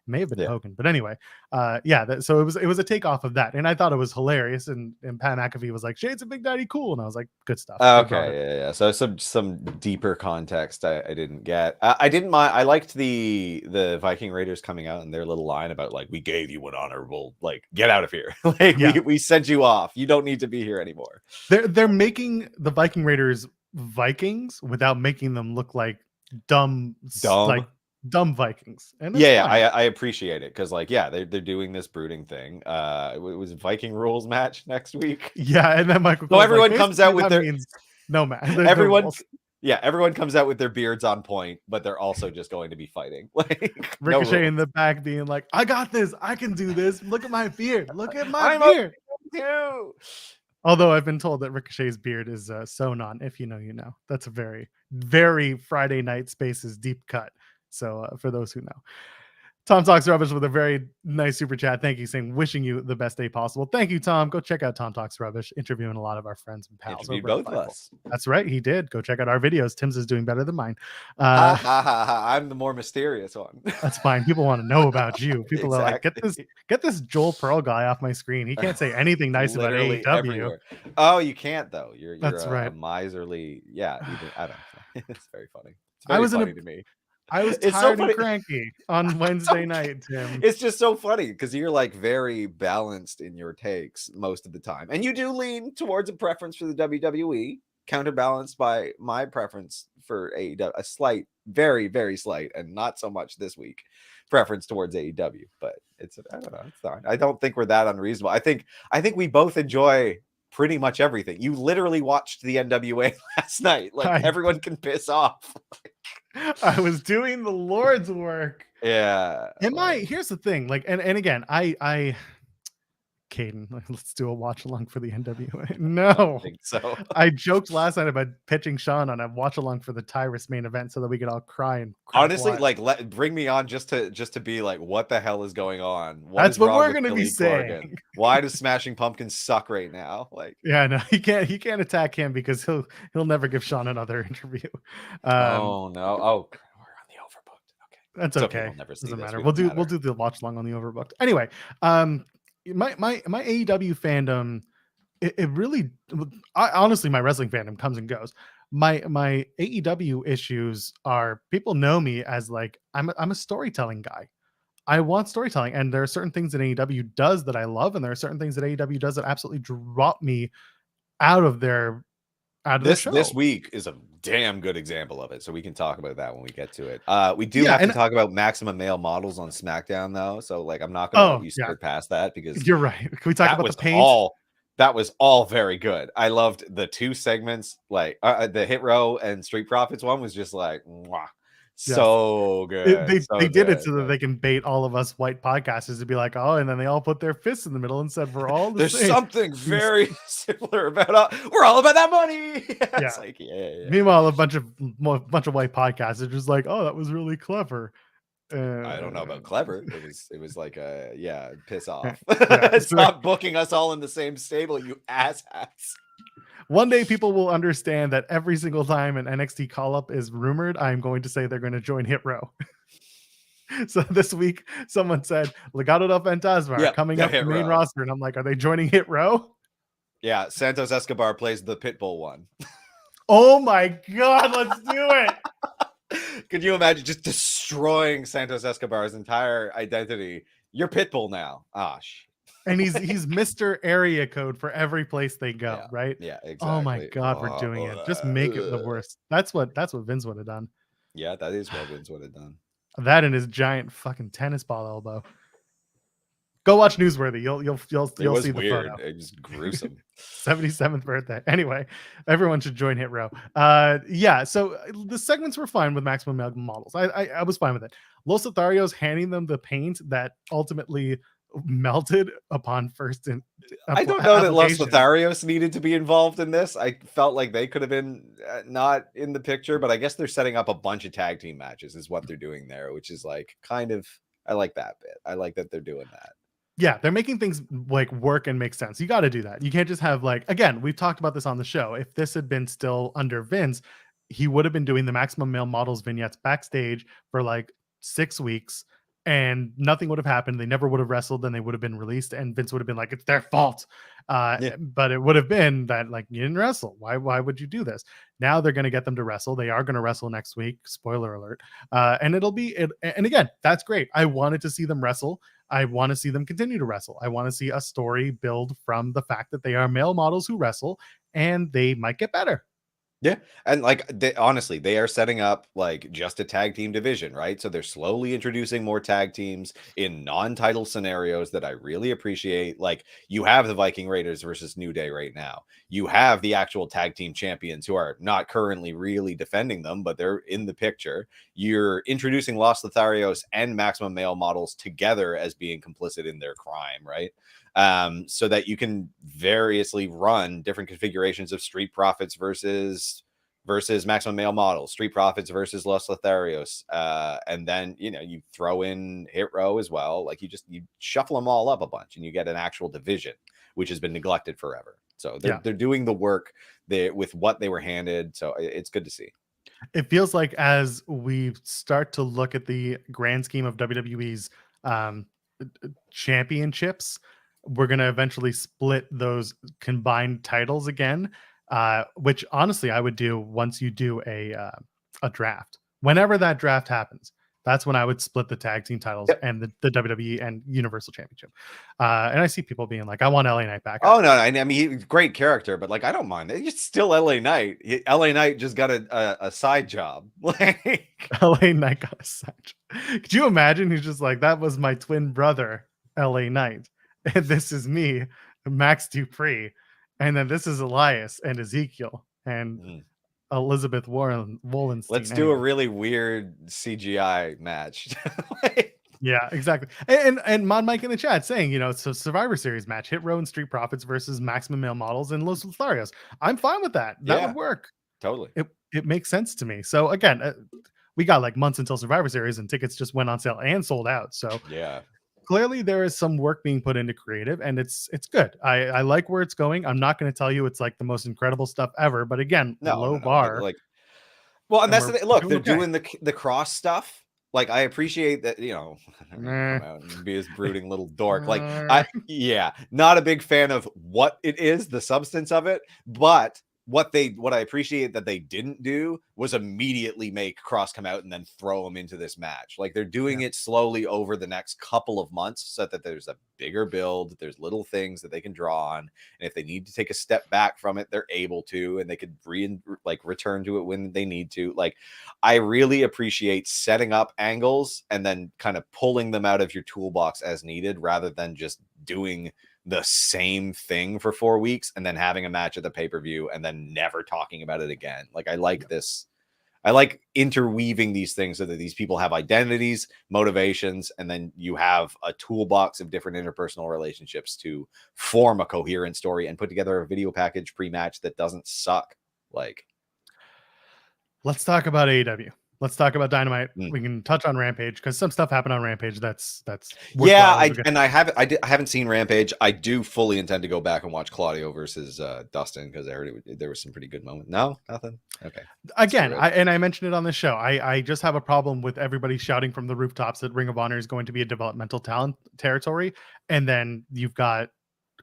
Speaker 2: May have been Hogan, but anyway, so it was a takeoff of that, and I thought it was hilarious. And Pat McAfee was like, "Shades of Big Daddy, cool," and I was like, "Good stuff."
Speaker 1: Okay, So some deeper context I didn't get. I didn't mind. I liked the Viking Raiders coming out in their little line about like, we gave you an honorable, like, get out of here. Like we sent you off. You don't need to be here anymore.
Speaker 2: They're making the Viking Raiders Vikings without making them look like dumb. Like dumb Vikings. And
Speaker 1: I appreciate it, because like they're doing this brooding thing. It was Viking rules match next week.
Speaker 2: Yeah, and then Michael.
Speaker 1: So everyone comes out with their
Speaker 2: no match.
Speaker 1: Yeah, everyone comes out with their beards on point, but they're also just going to be fighting. Like
Speaker 2: Ricochet in the back being like, I got this. I can do this. Look at my beard. Look at my
Speaker 1: I'm
Speaker 2: beard.
Speaker 1: too.
Speaker 2: Although I've been told that Ricochet's beard is sewn on. If you know, you know. That's a very, very Friday Night Spaces deep cut. So for those who know. Tom Talks Rubbish with a very nice super chat. Thank you, saying wishing you the best day possible. Thank you, Tom. Go check out Tom Talks Rubbish, interviewing a lot of our friends and pals.
Speaker 1: Interviewed both of us.
Speaker 2: That's right, he did. Go check out our videos. Tim's is doing better than mine.
Speaker 1: I'm the more mysterious one.
Speaker 2: That's fine. People want to know about you. People
Speaker 1: Exactly.
Speaker 2: are like, get this Joel Pearl guy off my screen. He can't say anything nice about AEW.
Speaker 1: Everywhere. Oh, you can't though. You're
Speaker 2: That's right.
Speaker 1: A miserly. Yeah, I don't know. It's very funny. It's
Speaker 2: I was
Speaker 1: funny to me.
Speaker 2: I was tired and cranky on Wednesday night, Tim.
Speaker 1: It's just so funny because you're like very balanced in your takes most of the time. And you do lean towards a preference for the WWE, counterbalanced by my preference for AEW, a slight, very, very slight, and not so much this week, preference towards AEW. But I don't know, it's fine. I don't think we're that unreasonable. I think we both enjoy pretty much everything. You literally watched the NWA last night. Like everyone can piss off.
Speaker 2: I was doing the Lord's work.
Speaker 1: Yeah.
Speaker 2: Here's the thing. Like, and again, I Caden, let's do a watch along for the NWA. No,
Speaker 1: I don't think so.
Speaker 2: I joked last night about pitching Sean on a watch along for the Tyrus main event so that we could all cry and
Speaker 1: honestly, like, bring me on just to be like, what the hell is going on?
Speaker 2: That's what we're gonna be saying.
Speaker 1: Why does Smashing Pumpkins suck right now? Like,
Speaker 2: yeah, no, he can't attack him because he'll never give Sean another interview.
Speaker 1: Oh no, we're on the Overbooked. Okay,
Speaker 2: that's okay. Doesn't matter. We'll do the watch along on the Overbooked anyway. My AEW fandom, it really, honestly, my wrestling fandom comes and goes. My AEW issues are, people know me as like, I'm a storytelling guy. I want storytelling, and there are certain things that AEW does that I love, and there are certain things that AEW does that absolutely drop me out of their show.
Speaker 1: This week is a damn good example of it, so we can talk about that when we get to it. We do have to talk about maximum male models on SmackDown though, so like I'm not gonna let you skirt past that because
Speaker 2: you're right. Can we talk about the paint?
Speaker 1: That was all very good. I loved the two segments, like the Hit Row and Street Profits one was just like mwah. So good.
Speaker 2: They did it so that they can bait all of us white podcasters to be like, oh, and then they all put their fists in the middle and said, we're all the same.
Speaker 1: Something very similar about we're all about that money. It's like, yeah.
Speaker 2: Meanwhile, a bunch of white podcasters just like, oh, that was really clever.
Speaker 1: I don't know about clever. It was like piss off. Stop booking us all in the same stable, you asshats.
Speaker 2: One day people will understand that every single time an NXT call-up is rumored, I'm going to say they're going to join Hit Row. So this week, someone said, Legado del Fantasma coming up the main roster. And I'm like, are they joining Hit Row?
Speaker 1: Yeah, Santos Escobar plays the Pitbull one.
Speaker 2: Oh my God, let's do it.
Speaker 1: Could you imagine just destroying Santos Escobar's entire identity? You're Pitbull now. Ah, shit.
Speaker 2: And he's Mr. Area Code for every place they go, right?
Speaker 1: Yeah, exactly.
Speaker 2: Oh my God, we're doing it. Just make it the worst. That's what Vince would have done.
Speaker 1: Yeah, that is what Vince would have done.
Speaker 2: That and his giant fucking tennis ball elbow. Go watch Newsworthy. You'll see the photo.
Speaker 1: It was gruesome.
Speaker 2: 77th birthday. Anyway, everyone should join Hit Row. So the segments were fine with maximum male models. I was fine with it. Los Lotharios handing them the paint that ultimately melted upon first
Speaker 1: I don't know that Los Lotharios needed to be involved in this. I felt like they could have been not in the picture, but I guess they're setting up a bunch of tag team matches is what they're doing there, which is like kind of, I like that bit. I like that they're doing that.
Speaker 2: Yeah, they're making things like work and make sense. You got to do that. You can't just have like, again, we've talked about this on the show. If this had been still under Vince, he would have been doing the maximum male models vignettes backstage for like 6 weeks and nothing would have happened. They never would have wrestled and they would have been released and Vince would have been like, it's their fault. But it would have been that like, you didn't wrestle. Why would you do this? Now they're going to get them to wrestle. They are going to wrestle next week. Spoiler alert. And it'll be it. And again, that's great. I wanted to see them wrestle. I want to see them continue to wrestle. I want to see a story build from the fact that they are male models who wrestle and they might get better.
Speaker 1: Yeah, and like honestly, they are setting up like just a tag team division, right? So they're slowly introducing more tag teams in non-title scenarios that I really appreciate. Like you have the Viking Raiders versus New Day right now. You have the actual tag team champions who are not currently really defending them, but they're in the picture. You're introducing Los Lotharios and Maximum Male Models together as being complicit in their crime, right? So that you can variously run different configurations of Street Profits versus Maximum Male Models, Street Profits versus Los Lotharios, and then you throw in Hit Row as well. Like you shuffle them all up a bunch, and you get an actual division, which has been neglected forever. So they're doing the work with what they were handed. So it's good to see.
Speaker 2: It feels like as we start to look at the grand scheme of WWE's championships, we're going to eventually split those combined titles again, which honestly I would do once you do a draft. Whenever that draft happens, that's when I would split the tag team titles and the WWE and Universal Championship. And I see people being like, I want LA Knight back.
Speaker 1: Oh, no. I mean, he's a great character, but like, I don't mind. It's still LA Knight. LA Knight just got a side job. Like,
Speaker 2: LA Knight got a side job. Could you imagine? He's just like, that was my twin brother, LA Knight. And this is me, Max Dupree. And then this is Elias and Ezekiel and Elizabeth Wallenstein.
Speaker 1: Let's do a really weird CGI match.
Speaker 2: Yeah, exactly. And Mod Mike in the chat saying, it's a Survivor Series match, Hit Row and Street Profits versus Maximum Male Models and Los Lotharios. I'm fine with that. That would work.
Speaker 1: Totally.
Speaker 2: It makes sense to me. So again, we got like months until Survivor Series and tickets just went on sale and sold out. So
Speaker 1: yeah,
Speaker 2: clearly there is some work being put into creative, and it's good. I like where it's going. I'm not going to tell you it's like the most incredible stuff ever, but again, low bar.
Speaker 1: Like, well, and that's the thing. Look, they're doing the cross stuff. Like, I appreciate that, come out and be this brooding little dork. Like, not a big fan of what it is, the substance of it, but what I appreciate that they didn't do was immediately make Cross come out and then throw him into this match. Like, they're doing it slowly over the next couple of months so that there's a bigger build, there's little things that they can draw on, and if they need to take a step back from it, they're able to, and they could return to it when they need to. Like, I really appreciate setting up angles and then kind of pulling them out of your toolbox as needed, rather than just doing the same thing for 4 weeks and then having a match at the pay-per-view and then never talking about it again. Like, I like this. I like interweaving these things so that these people have identities, motivations, and then you have a toolbox of different interpersonal relationships to form a coherent story and put together a video package pre-match that doesn't suck. Like,
Speaker 2: let's talk about AEW. Let's talk about Dynamite. We can touch on Rampage because some stuff happened on Rampage. That's
Speaker 1: I haven't seen Rampage. I do fully intend to go back and watch Claudio versus Dustin because I heard there was some pretty good moments. No, nothing. Okay.
Speaker 2: Again, I mentioned it on the show. I just have a problem with everybody shouting from the rooftops that Ring of Honor is going to be a developmental talent territory, and then you've got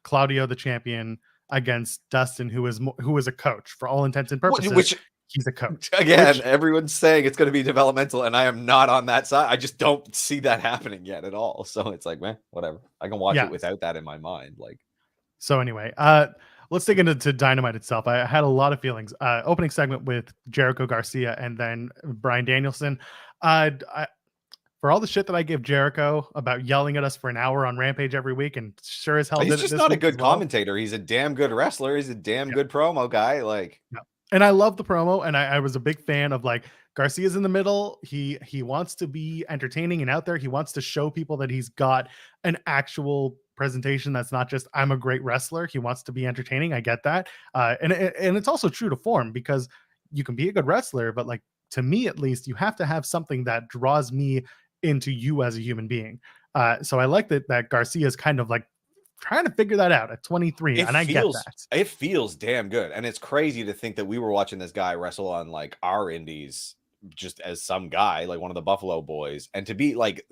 Speaker 2: Claudio the champion against Dustin, who is a coach for all intents and purposes. He's a coach.
Speaker 1: Again, everyone's saying it's going to be developmental, and I am not on that side. I just don't see that happening yet at all. So it's like, man, whatever. I can watch it without that in my mind. Like,
Speaker 2: so anyway, let's dig into Dynamite itself. I had a lot of feelings. Opening segment with Jericho Garcia and then Bryan Danielson. For all the shit that I give Jericho about yelling at us for an hour on Rampage every week, and sure as hell,
Speaker 1: he's just not a good commentator. He's a damn good wrestler. He's a damn good promo guy. Like.
Speaker 2: And I love the promo, and I was a big fan of like Garcia's in the middle. He wants to be entertaining and out there. He wants to show people that he's got an actual presentation that's not just I'm a great wrestler. He wants to be entertaining. I get that, and it's also true to form because you can be a good wrestler, but like to me at least, you have to have something that draws me into you as a human being. So I like that Garcia is kind of like trying to figure that out at 23, and I get that.
Speaker 1: It feels damn good, and it's crazy to think that we were watching this guy wrestle on like our indies just as some guy, like one of the Buffalo Boys, and to be like,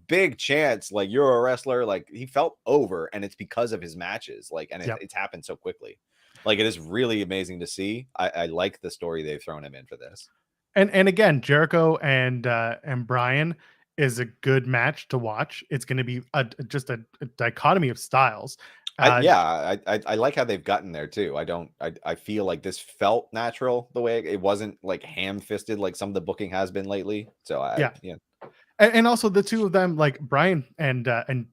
Speaker 1: big chance, like you're a wrestler, like he felt over, and it's because of his matches, like, and it's happened so quickly. Like, it is really amazing to see. I like the story they've thrown him in for this.
Speaker 2: And again, Jericho and Bryan is a good match to watch. It's going to be just a dichotomy of styles.
Speaker 1: I like how they've gotten there too. I feel like this felt natural the way it wasn't like ham-fisted like some of the booking has been lately. So yeah.
Speaker 2: And also the two of them, like Brian and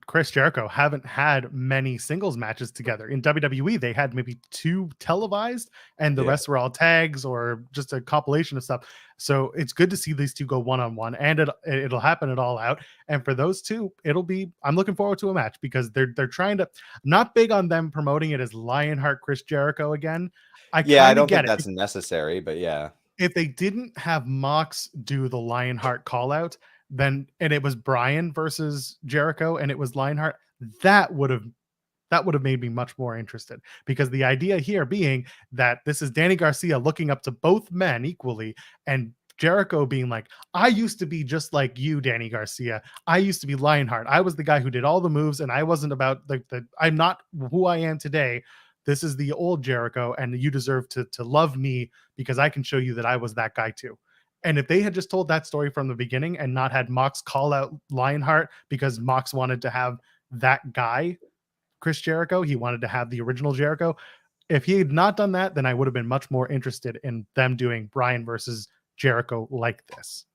Speaker 2: Chris Jericho, haven't had many singles matches together. In WWE, they had maybe 2 televised, and the rest were all tags or just a compilation of stuff. So it's good to see these two go one-on-one, and it'll happen at All Out. And for those two, I'm looking forward to a match because they're trying to, not big on them promoting it as Lionheart Chris Jericho again.
Speaker 1: I don't think that's necessary, but yeah.
Speaker 2: If they didn't have Mox do the Lionheart call out, then and it was Brian versus Jericho and it was Lionheart, that would have made me much more interested, because the idea here being that this is Danny Garcia looking up to both men equally, and Jericho being like, I used to be just like you, Danny Garcia. I used to be Lionheart. I was the guy who did all the moves, and I wasn't about I'm not who I am today. This is the old Jericho, and you deserve to love me because I can show you that I was that guy too. And if they had just told that story from the beginning and not had Mox call out Lionheart because Mox wanted to have that guy, Chris Jericho, he wanted to have the original Jericho. If he had not done that, then I would have been much more interested in them doing Brian versus Jericho like this.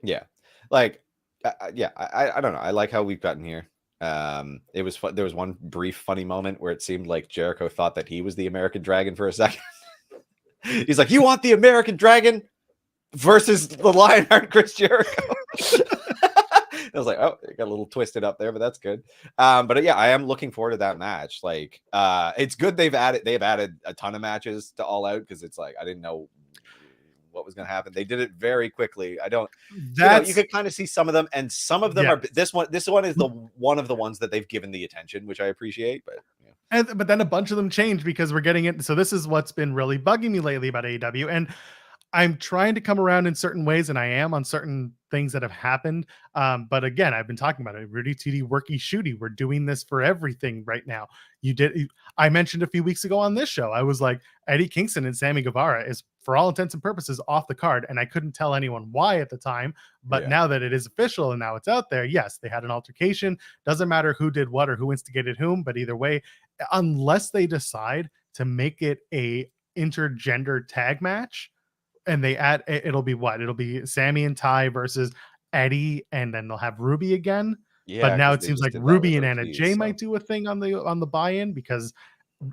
Speaker 1: Yeah. Like, I don't know. I like how we've gotten here. It was fun. There was one brief funny moment where it seemed like Jericho thought that he was the American Dragon for a second. He's like, you want the American Dragon versus the Lionheart Chris Jericho? I was like, oh, it got a little twisted up there, but that's good. But yeah, I am looking forward to that match. Like, it's good they've added a ton of matches to All Out, because it's like I didn't know what was going to happen. They did it very quickly. You could kind of see some of them, and some of them are this one is the one of the ones that they've given the attention, which I appreciate. But
Speaker 2: but then a bunch of them changed because we're getting it. So this is what's been really bugging me lately about AEW, and I'm trying to come around in certain ways, and I am on certain things that have happened. But again, I've been talking about it. Rudy Tooty, Worky Shooty. We're doing this for everything right now. I mentioned a few weeks ago on this show, I was like, Eddie Kingston and Sammy Guevara is, for all intents and purposes, off the card. And I couldn't tell anyone why at the time. But now that it is official and now it's out there, yes, they had an altercation. Doesn't matter who did what or who instigated whom. But either way, unless they decide to make it a intergender tag match, and they add, it'll be Sammy and Ty versus Eddie, and then they'll have Ruby again. But now it seems like Ruby and Anna Jay might do a thing on the buy-in, because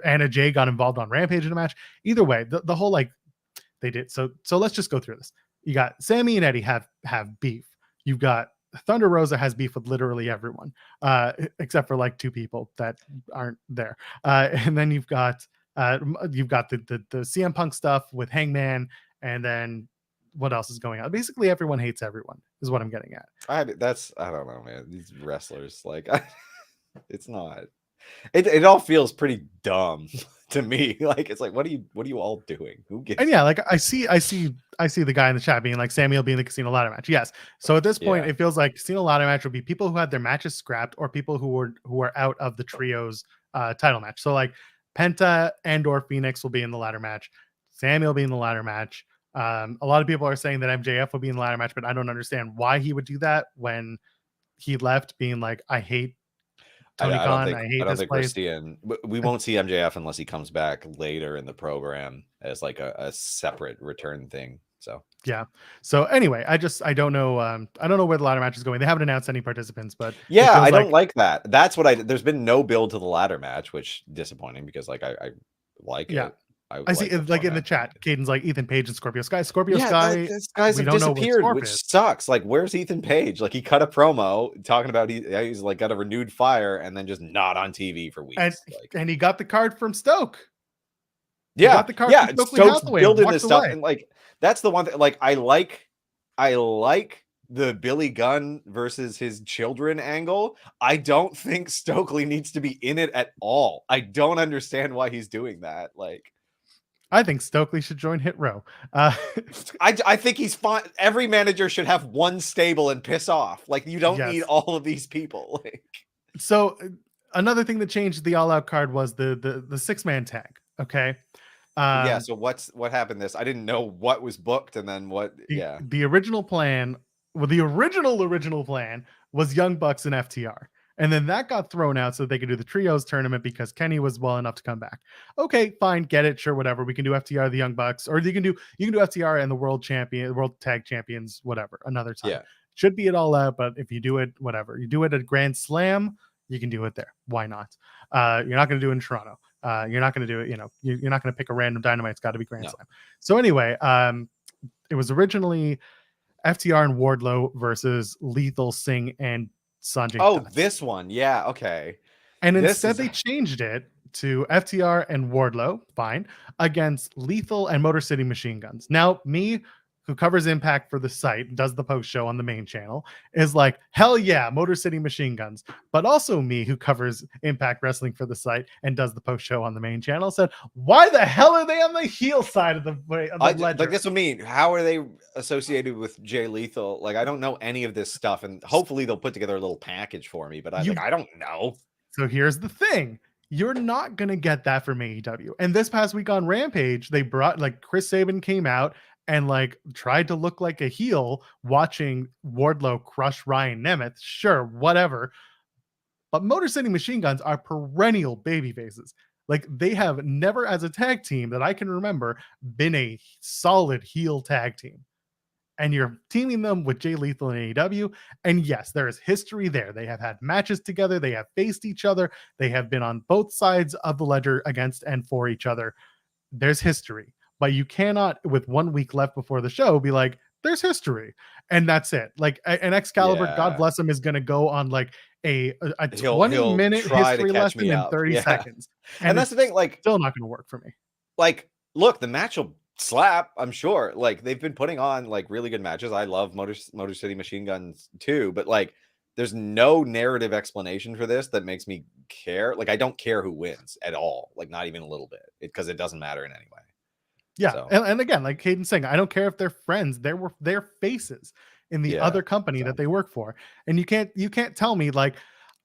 Speaker 2: Anna Jay got involved on Rampage in a match. Either way, the whole, like, they did. So let's just go through this. You got Sammy and Eddie have beef. You've got Thunder Rosa has beef with literally everyone, except for like 2 people that aren't there. And then you've got the CM Punk stuff with Hangman. And then what else is going on? Basically, everyone hates everyone is what I'm getting at.
Speaker 1: I don't know, man. These wrestlers, like, it's not. It all feels pretty dumb to me. Like, it's like, what are you all doing? Who gives?
Speaker 2: And yeah, like I see the guy in the chat being like, Sammy will be in the Casino Ladder match. Yes. So at this point, it feels like Casino Ladder match would be people who had their matches scrapped, or people who were out of the trios title match. So like Penta and or Phoenix will be in the ladder match. Sammy will be in the ladder match. A lot of people are saying that MJF will be in the ladder match, but I don't understand why he would do that when he left, being like, I hate Tony Khan. I hate this place.
Speaker 1: We won't see MJF unless he comes back later in the program as like a separate return thing. So
Speaker 2: yeah. So anyway, I don't know. I don't know where the ladder match is going. They haven't announced any participants, but
Speaker 1: yeah, I don't like that. That's what there's been no build to the ladder match, which is disappointing, because like I like it.
Speaker 2: I see, like in the chat, Caden's like Ethan Page and Scorpio Sky. Scorpio Sky,
Speaker 1: these guys have disappeared, which sucks. Like, where's Ethan Page? Like, he cut a promo talking about he's like got a renewed fire, and then just not on TV for weeks.
Speaker 2: And he got the card from Stoke.
Speaker 1: Yeah, Stoke's building this stuff, and like that's the one thing. Like, I like the Billy Gunn versus his children angle. I don't think Stokely needs to be in it at all. I don't understand why he's doing that. Like,
Speaker 2: I think Stokely should join Hit Row.
Speaker 1: I think he's fine. Every manager should have one stable and piss off. Like, you don't need all of these people. Like,
Speaker 2: so another thing that changed the All Out card was the 6-man tag. Okay.
Speaker 1: So what happened? I didn't know what was booked, and then what.
Speaker 2: The original plan. Well, the original plan was Young Bucks and FTR. And then that got thrown out so they could do the trios tournament because Kenny was well enough to come back. Okay, fine, get it, sure, whatever. We can do FTR, the Young Bucks, or you can do FTR and the world tag champions, whatever, another time.
Speaker 1: Yeah.
Speaker 2: Should be it all out, but if you do it, whatever. You do it at Grand Slam, you can do it there. Why not? You're not going to do it in Toronto. You're not going to do it, you're not going to pick a random Dynamite. It's got to be Grand Slam. So anyway, it was originally FTR and Wardlow versus Lethal, Singh, and Sanjay Dutt.
Speaker 1: This one. Yeah, okay.
Speaker 2: And instead they changed it to FTR and Wardlow, fine, against Lethal and Motor City Machine Guns. Now, me, who covers Impact for the site, does the post show on the main channel, is like, hell yeah, Motor City Machine Guns. But also me, who covers Impact Wrestling for the site and does the post show on the main channel, said, why the hell are they on the heel side of the ledger?
Speaker 1: Like, this would mean, how are they associated with Jay Lethal? Like, I don't know any of this stuff, and hopefully they'll put together a little package for me, but I don't know.
Speaker 2: So here's the thing. You're not going to get that from AEW. And this past week on Rampage, they brought, like, Chris Sabin came out and like tried to look like a heel watching Wardlow crush Ryan Nemeth. Sure, whatever. But Motor City Machine Guns are perennial baby faces. Like, they have never, as a tag team that I can remember, been a solid heel tag team. And you're teaming them with Jay Lethal and AEW. And yes, there is history there. They have had matches together. They have faced each other. They have been on both sides of the ledger against and for each other. There's history. But you cannot, with 1 week left before the show, be like, there's history. And that's it. Like, an Excalibur, God bless him, is going to go on like a 20-minute history lesson in 30 seconds.
Speaker 1: And that's the thing, like,
Speaker 2: still not going to work for me.
Speaker 1: Like, look, the match will slap, I'm sure. Like, they've been putting on like really good matches. I love Motor City Machine Guns too, but like, there's no narrative explanation for this that makes me care. Like, I don't care who wins at all. Like, not even a little bit, because it doesn't matter in any way.
Speaker 2: Yeah, so. and again, like Caden's saying, I don't care if they're friends. They're faces in the other company that they work for, and you can't tell me, like,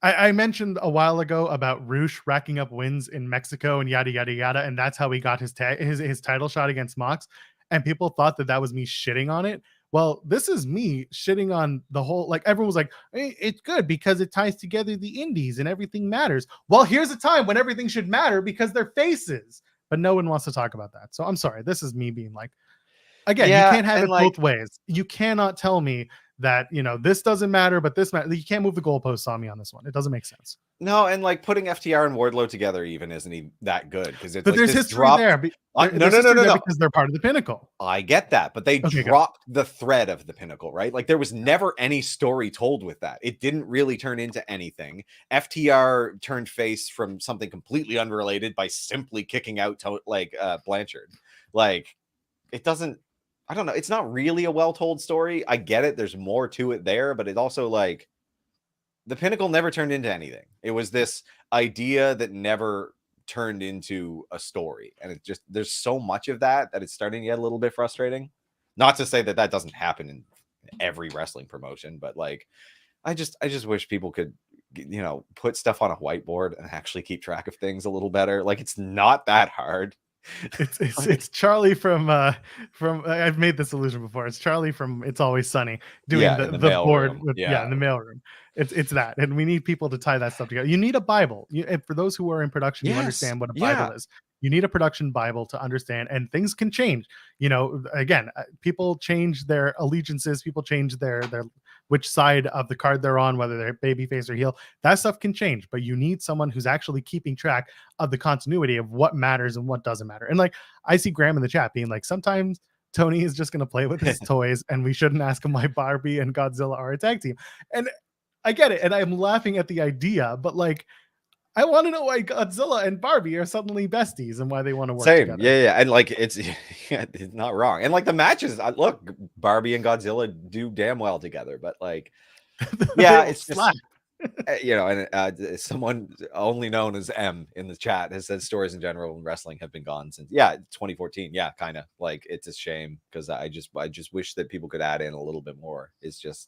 Speaker 2: I mentioned a while ago about Roosh racking up wins in Mexico and yada yada yada, and that's how he got his title shot against Mox, and people thought that was me shitting on it. Well, this is me shitting on the whole, like, everyone was like, hey, it's good because it ties together the indies and everything matters. Well, here's a time when everything should matter because they're faces. But no one wants to talk about that. So I'm sorry. This is me being like, again, you can't have it both ways. You cannot tell me that, this doesn't matter, but this matters. You can't move the goalposts on me on this one. It doesn't make sense.
Speaker 1: No, and like putting FTR and Wardlow together even isn't that good, because it's.
Speaker 2: But there's history there.
Speaker 1: No,
Speaker 2: because they're part of the Pinnacle.
Speaker 1: I get that, but they dropped the thread of the Pinnacle, right? Like, there was never any story told with that. It didn't really turn into anything. FTR turned face from something completely unrelated by simply kicking out Blanchard. Like, it doesn't. I don't know. It's not really a well-told story. I get it. There's more to it there, but it also, like, the Pinnacle never turned into anything. It was this idea that never turned into a story. And it just, there's so much of that it's starting to get a little bit frustrating. Not to say that doesn't happen in every wrestling promotion, but like, I just wish people could, put stuff on a whiteboard and actually keep track of things a little better. Like, it's not that hard.
Speaker 2: It's Charlie from I've made this illusion before. It's Charlie from It's Always Sunny doing the board with, in the mailroom. It's that, and we need people to tie that stuff together. You need a Bible. And for those who are in production, you understand what a Bible is. You need a production Bible to understand, and things can change. Again, people change their allegiances. People change their which side of the card they're on, whether they're babyface or heel. That stuff can change, but you need someone who's actually keeping track of the continuity of what matters and what doesn't matter. And like, I see Graham in the chat being like, sometimes Tony is just going to play with his toys, and we shouldn't ask him why Barbie and Godzilla are a tag team. And I get it, and I'm laughing at the idea, but like, I want to know why Godzilla and Barbie are suddenly besties and why they want to work together.
Speaker 1: Yeah. And like, it's not wrong. And like, the matches, look, Barbie and Godzilla do damn well together, but like, yeah, it's just, and someone only known as M in the chat has said stories in general in wrestling have been gone since 2014. Yeah, kind of. Like, it's a shame, because I just wish that people could add in a little bit more. It's just,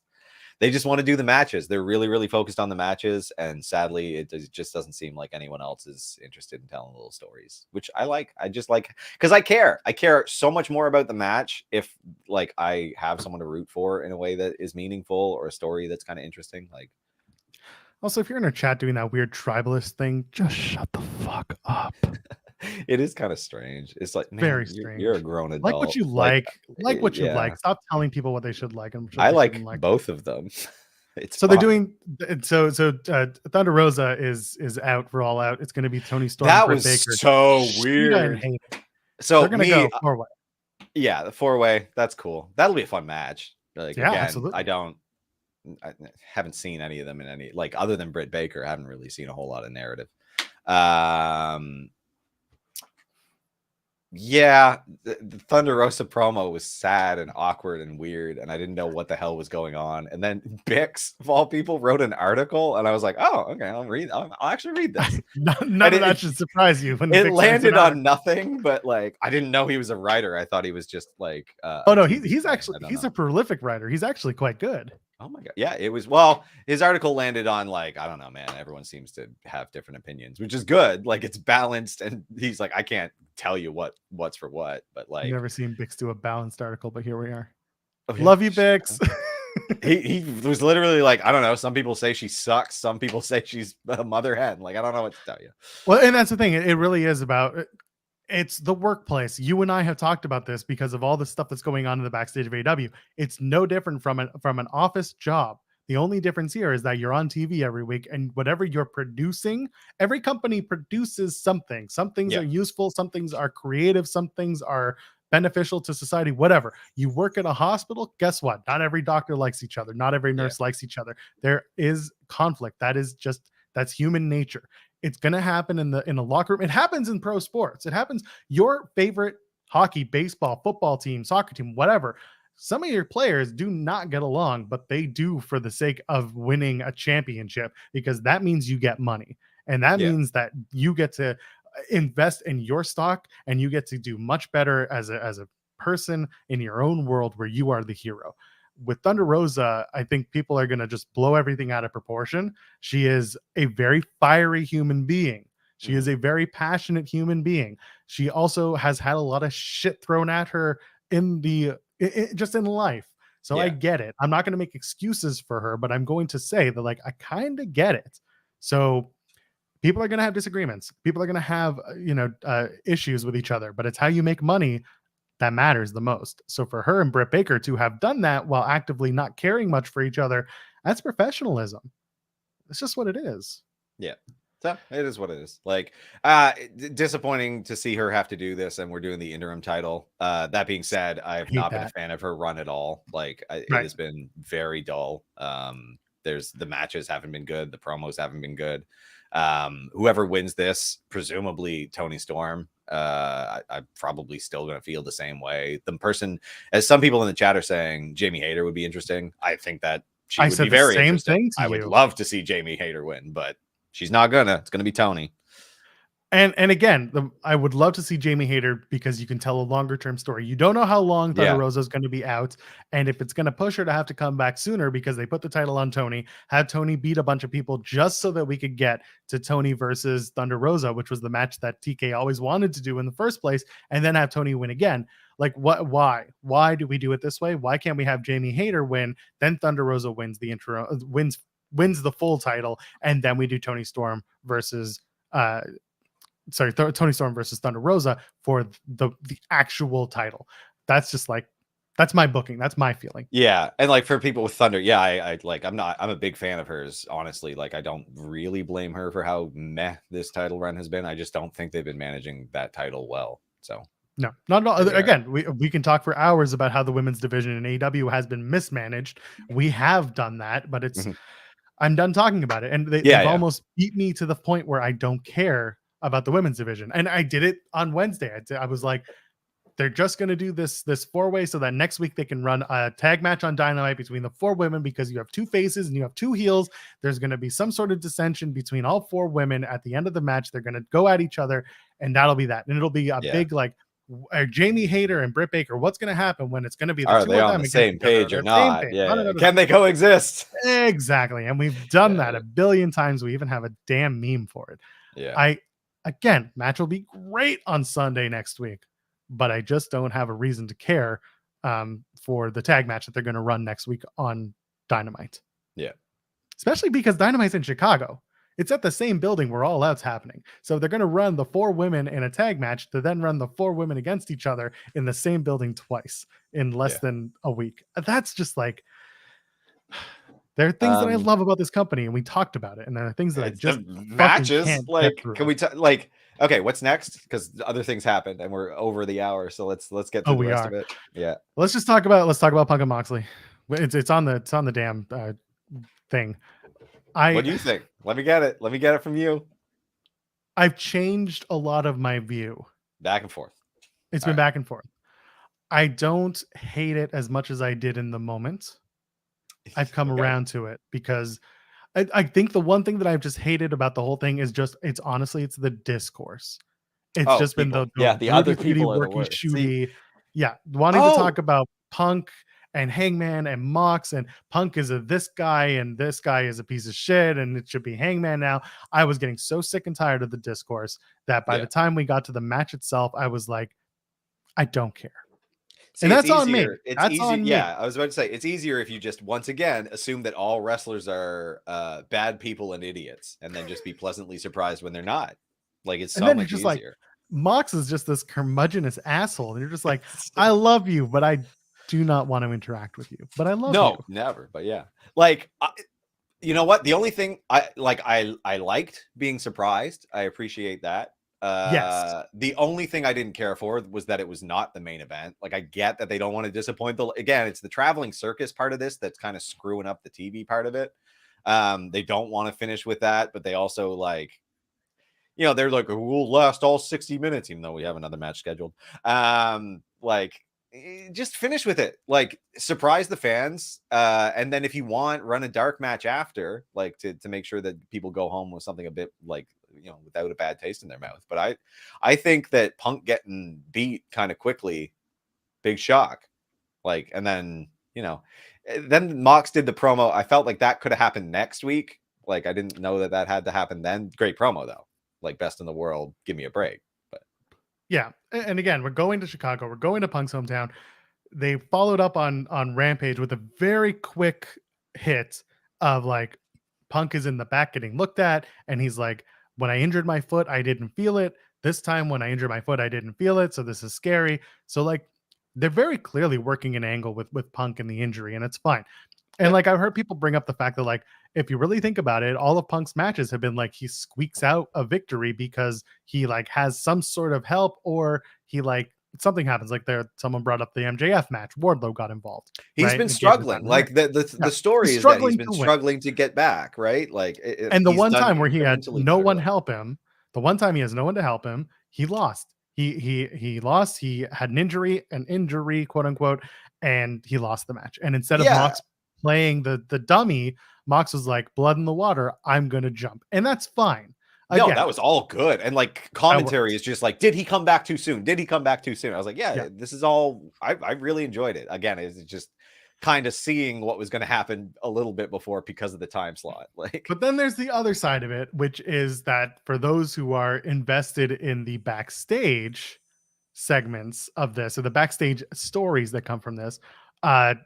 Speaker 1: they just want to do the matches. They're really, really focused on the matches. And sadly, it just doesn't seem like anyone else is interested in telling little stories, which I like. I just like, because I care so much more about the match if like I have someone to root for in a way that is meaningful, or a story that's kind of interesting. Like,
Speaker 2: Also, if you're in a chat doing that weird tribalist thing, just shut the fuck up.
Speaker 1: It is kind of strange. It's like, man,
Speaker 2: Very
Speaker 1: you're a
Speaker 2: strange.
Speaker 1: grown
Speaker 2: Like what
Speaker 1: adult.
Speaker 2: you like what you
Speaker 1: Yeah,
Speaker 2: like. Stop telling people what they should like and what
Speaker 1: I
Speaker 2: they shouldn't
Speaker 1: like
Speaker 2: like.
Speaker 1: both of them. It's
Speaker 2: So they're
Speaker 1: fine.
Speaker 2: doing Thunder Rosa is out for All Out. It's going to be Tony Storm,
Speaker 1: That
Speaker 2: Britt
Speaker 1: was
Speaker 2: Baker,
Speaker 1: so
Speaker 2: Shida, and
Speaker 1: weird.
Speaker 2: Hayden.
Speaker 1: So
Speaker 2: They're going to
Speaker 1: me,
Speaker 2: go 4-way.
Speaker 1: yeah, the 4-way. That's cool. That'll be a fun match. Like
Speaker 2: Yeah,
Speaker 1: again,
Speaker 2: absolutely.
Speaker 1: I haven't seen any of them in any, like, other than Britt Baker. I haven't really seen a whole lot of narrative. Yeah, the Thunder Rosa promo was sad and awkward and weird, and I didn't know what the hell was going on. And then Bix, of all people, wrote an article, and I was like, "Oh, okay, I'll actually read this."
Speaker 2: None
Speaker 1: And
Speaker 2: of that should surprise you. When
Speaker 1: it
Speaker 2: Vic
Speaker 1: landed on nothing, but like I didn't know he was a writer. I thought he was just like
Speaker 2: oh no,
Speaker 1: TV
Speaker 2: he's
Speaker 1: fan.
Speaker 2: actually he's a prolific writer. He's actually quite good.
Speaker 1: Oh my god. Yeah, it was, well, his article landed on, like, I don't know, man. Everyone seems to have different opinions, which is good. Like, it's balanced, and he's like, I can't tell you what's for what, but like,
Speaker 2: Never seen Bix do a balanced article, but here we are.
Speaker 1: oh, yeah.
Speaker 2: Love you, Bix.
Speaker 1: he was literally like, I don't know. Some people say she sucks. Some people say she's a mother hen. Like, I don't know what to tell you.
Speaker 2: Well, and that's the thing. It really is about. It's the workplace. You and I have talked about this because of all the stuff that's going on in the backstage of AEW. It's no different from an office job. The only difference here is that you're on TV every week, and whatever you're producing, every company produces something. Some things are useful, some things are creative, some things are beneficial to society, whatever. You work at a hospital, guess what? Not every doctor likes each other. Not every nurse likes each other. There is conflict. That's human nature. It's going to happen in the locker room. It happens in pro sports. It happens. Your favorite hockey, baseball, football team, soccer team, whatever. Some of your players do not get along, but they do for the sake of winning a championship, because that means you get money. And that means that you get to invest in your stock, and you get to do much better as a person in your own world where you are the hero. With Thunder Rosa, I think people are going to just blow everything out of proportion. She is a very fiery human being. She is a very passionate human being. She also has had a lot of shit thrown at her just in life. So I get it. I'm not going to make excuses for her, but I'm going to say that, like, I kind of get it. So people are going to have disagreements. People are going to have, issues with each other, but it's how you make money that matters the most. So for her and Britt Baker to have done that while actively not caring much for each other, that's professionalism. It's just what it is.
Speaker 1: Yeah. So it is what it is. Like, disappointing to see her have to do this, and we're doing the interim title. That being said, I have not been a fan of her run at all. Like, it has been very dull. The matches haven't been good. The promos haven't been good. Whoever wins this, presumably Tony Storm, I'm probably still going to feel the same way. The person, as some people in the chat are saying, Jamie Hayter would be interesting. I think that she would be very interesting. I would love to see Jamie Hayter win, but she's not gonna. It's gonna be Tony.
Speaker 2: And again, I would love to see Jamie Hayter, because you can tell a longer term story. You don't know how long Thunder Rosa is going to be out, and if it's going to push her to have to come back sooner because they put the title on Tony, have Tony beat a bunch of people just so that we could get to Tony versus Thunder Rosa, which was the match that TK always wanted to do in the first place, and then have Tony win again. Like, what? Why do we do it this way? Why can't we have Jamie Hayter win, then Thunder Rosa wins the intro, wins the full title, and then we do Tony Storm versus Tony Storm versus Thunder Rosa for the actual title. That's just like, that's my booking. That's my feeling.
Speaker 1: Yeah. And like, for people with Thunder, I'm a big fan of hers, honestly. Like, I don't really blame her for how meh this title run has been. I just don't think they've been managing that title well. So
Speaker 2: no, not at all. Again, we can talk for hours about how the women's division in AEW has been mismanaged. We have done that, but it's I'm done talking about it. And they've almost beat me to the point where I don't care about the women's division. And I did it on Wednesday. I was like, they're just going to do this 4-way so that next week they can run a tag match on Dynamite between the 4 women, because you have 2 faces and you have 2 heels. There's going to be some sort of dissension between all 4 women at the end of the match. They're going to go at each other, and that'll be that. And it'll be a big, like, Jamie Hayter and Britt Baker. What's going to happen when it's going to be
Speaker 1: are they on the same page or not? Can they coexist?
Speaker 2: Exactly. And we've done that a billion times. We even have a damn meme for it. Again, match will be great on Sunday next week, but I just don't have a reason to care for the tag match that they're going to run next week on Dynamite.
Speaker 1: Yeah.
Speaker 2: especially because Dynamite's in Chicago. It's at the same building where All Out's happening. So they're going to run the 4 women in a tag match to then run the 4 women against each other in the same building twice in less than a week. That's just like, there are things that I love about this company, and we talked about it, and there are things that I just
Speaker 1: matches.
Speaker 2: can't
Speaker 1: like,
Speaker 2: get through.
Speaker 1: can we like? Okay, what's next? Because other things happened, and we're over the hour. So let's get to the rest of it. Yeah,
Speaker 2: let's talk about Punk and Moxley. It's on the damn thing.
Speaker 1: What do you think? Let me get it. Let me get it from you.
Speaker 2: I've changed a lot of my view.
Speaker 1: Back and forth.
Speaker 2: It's been back and forth. I don't hate it as much as I did in the moment. I've come around to it because I think the one thing that I've just hated about the whole thing is just it's the discourse. It's just been the
Speaker 1: other people are
Speaker 2: worky shooty. Wanting to talk about Punk and Hangman and Mox, and Punk is this guy and this guy is a piece of shit and it should be Hangman now. I was getting so sick and tired of the discourse that by the time we got to the match itself, I was like, I don't care.
Speaker 1: See, and that's on me. That's on me. I was about to say it's easier if you just once again assume that all wrestlers are bad people and idiots, and then just be pleasantly surprised when they're not. Like it's so much easier.
Speaker 2: Like, Mox is just this curmudgeonous asshole, and you're just like, I love you, but I do not want to interact with you. But I love you.
Speaker 1: No, never. But yeah, like you know what? The only thing I liked being surprised. I appreciate that.
Speaker 2: Yes.
Speaker 1: The only thing I didn't care for was that it was not the main event. Like I get that they don't want to disappoint it's the traveling circus part of this that's kind of screwing up the TV part of it. They don't want to finish with that, but they also like, you know, they're like, we'll last all 60 minutes, even though we have another match scheduled. Like just finish with it, like surprise the fans. And then if you want, run a dark match after, like to make sure that people go home with something a bit like, you know, without a bad taste in their mouth. But I think that Punk getting beat kind of quickly, big shock. Like, and then, you know, then Mox did the promo. I felt like that could have happened next week. Like, I didn't know that had to happen then. Great promo though. Like best in the world. Give me a break. But
Speaker 2: yeah. And again, we're going to Chicago. We're going to Punk's hometown. They followed up on Rampage with a very quick hit of like, Punk is in the back getting looked at. And he's like, when I injured my foot, I didn't feel it. This time when I injured my foot, I didn't feel it. So this is scary. So like they're very clearly working an angle with Punk and the injury, and it's fine. And like I've heard people bring up the fact that like if you really think about it, all of Punk's matches have been like he squeaks out a victory because he like has some sort of help or he like something happens. Like someone brought up the MJF match. Wardlow got involved.
Speaker 1: He's been struggling. Like the story is that he's been struggling to get back, right? Like,
Speaker 2: and the one time where he had no one help him, the one time he has no one to help him, he lost. He lost. He had an injury, quote unquote, and he lost the match. And instead of Mox playing the dummy, Mox was like, blood in the water, I'm gonna jump, and that's fine.
Speaker 1: Again, no, that was all good. And like commentary is just like, did he come back too soon? Did he come back too soon? I was like, yeah. This is all, I really enjoyed it. Again, it's just kind of seeing what was going to happen a little bit before because of the time slot. Like,
Speaker 2: but then there's the other side of it, which is that for those who are invested in the backstage segments of this, or the backstage stories that come from this,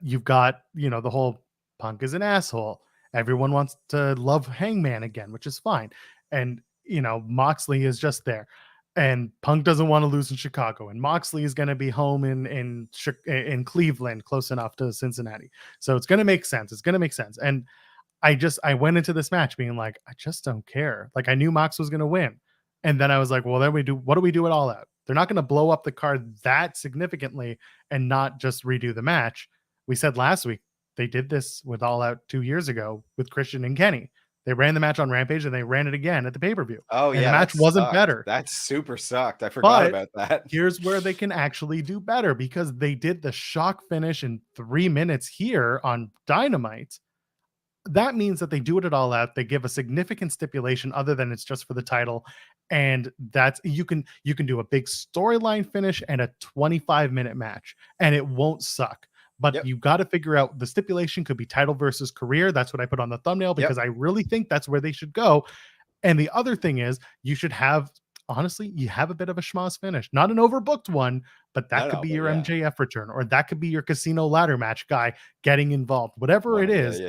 Speaker 2: you've got, you know, the whole Punk is an asshole. Everyone wants to love Hangman again, which is fine. And you know, Moxley is just there, and Punk doesn't want to lose in Chicago, and Moxley is going to be home in Cleveland, close enough to Cincinnati, so it's going to make sense. And I went into this match being like, I just don't care. Like I knew Mox was going to win, and then I was like, well, what do we do it all out? They're not going to blow up the card that significantly and not just redo the match. We said last week they did this with All Out 2 years ago with Christian and Kenny. They ran the match on Rampage and they ran it again at the pay-per-view.
Speaker 1: Oh,
Speaker 2: and the match wasn't better.
Speaker 1: That super sucked. I forgot about that.
Speaker 2: Here's where they can actually do better, because they did the shock finish in 3 minutes here on Dynamite. That means that they do it at All Out. They give a significant stipulation other than it's just for the title. And that's you can do a big storyline finish and a 25-minute match, and it won't suck. But you got to figure out the stipulation could be title versus career. That's what I put on the thumbnail, because I really think that's where they should go. And the other thing is you should have, honestly, you have a bit of a schmoz finish, not an overbooked one, but that could be your MJF return, or that could be your casino ladder match guy getting involved, whatever it is.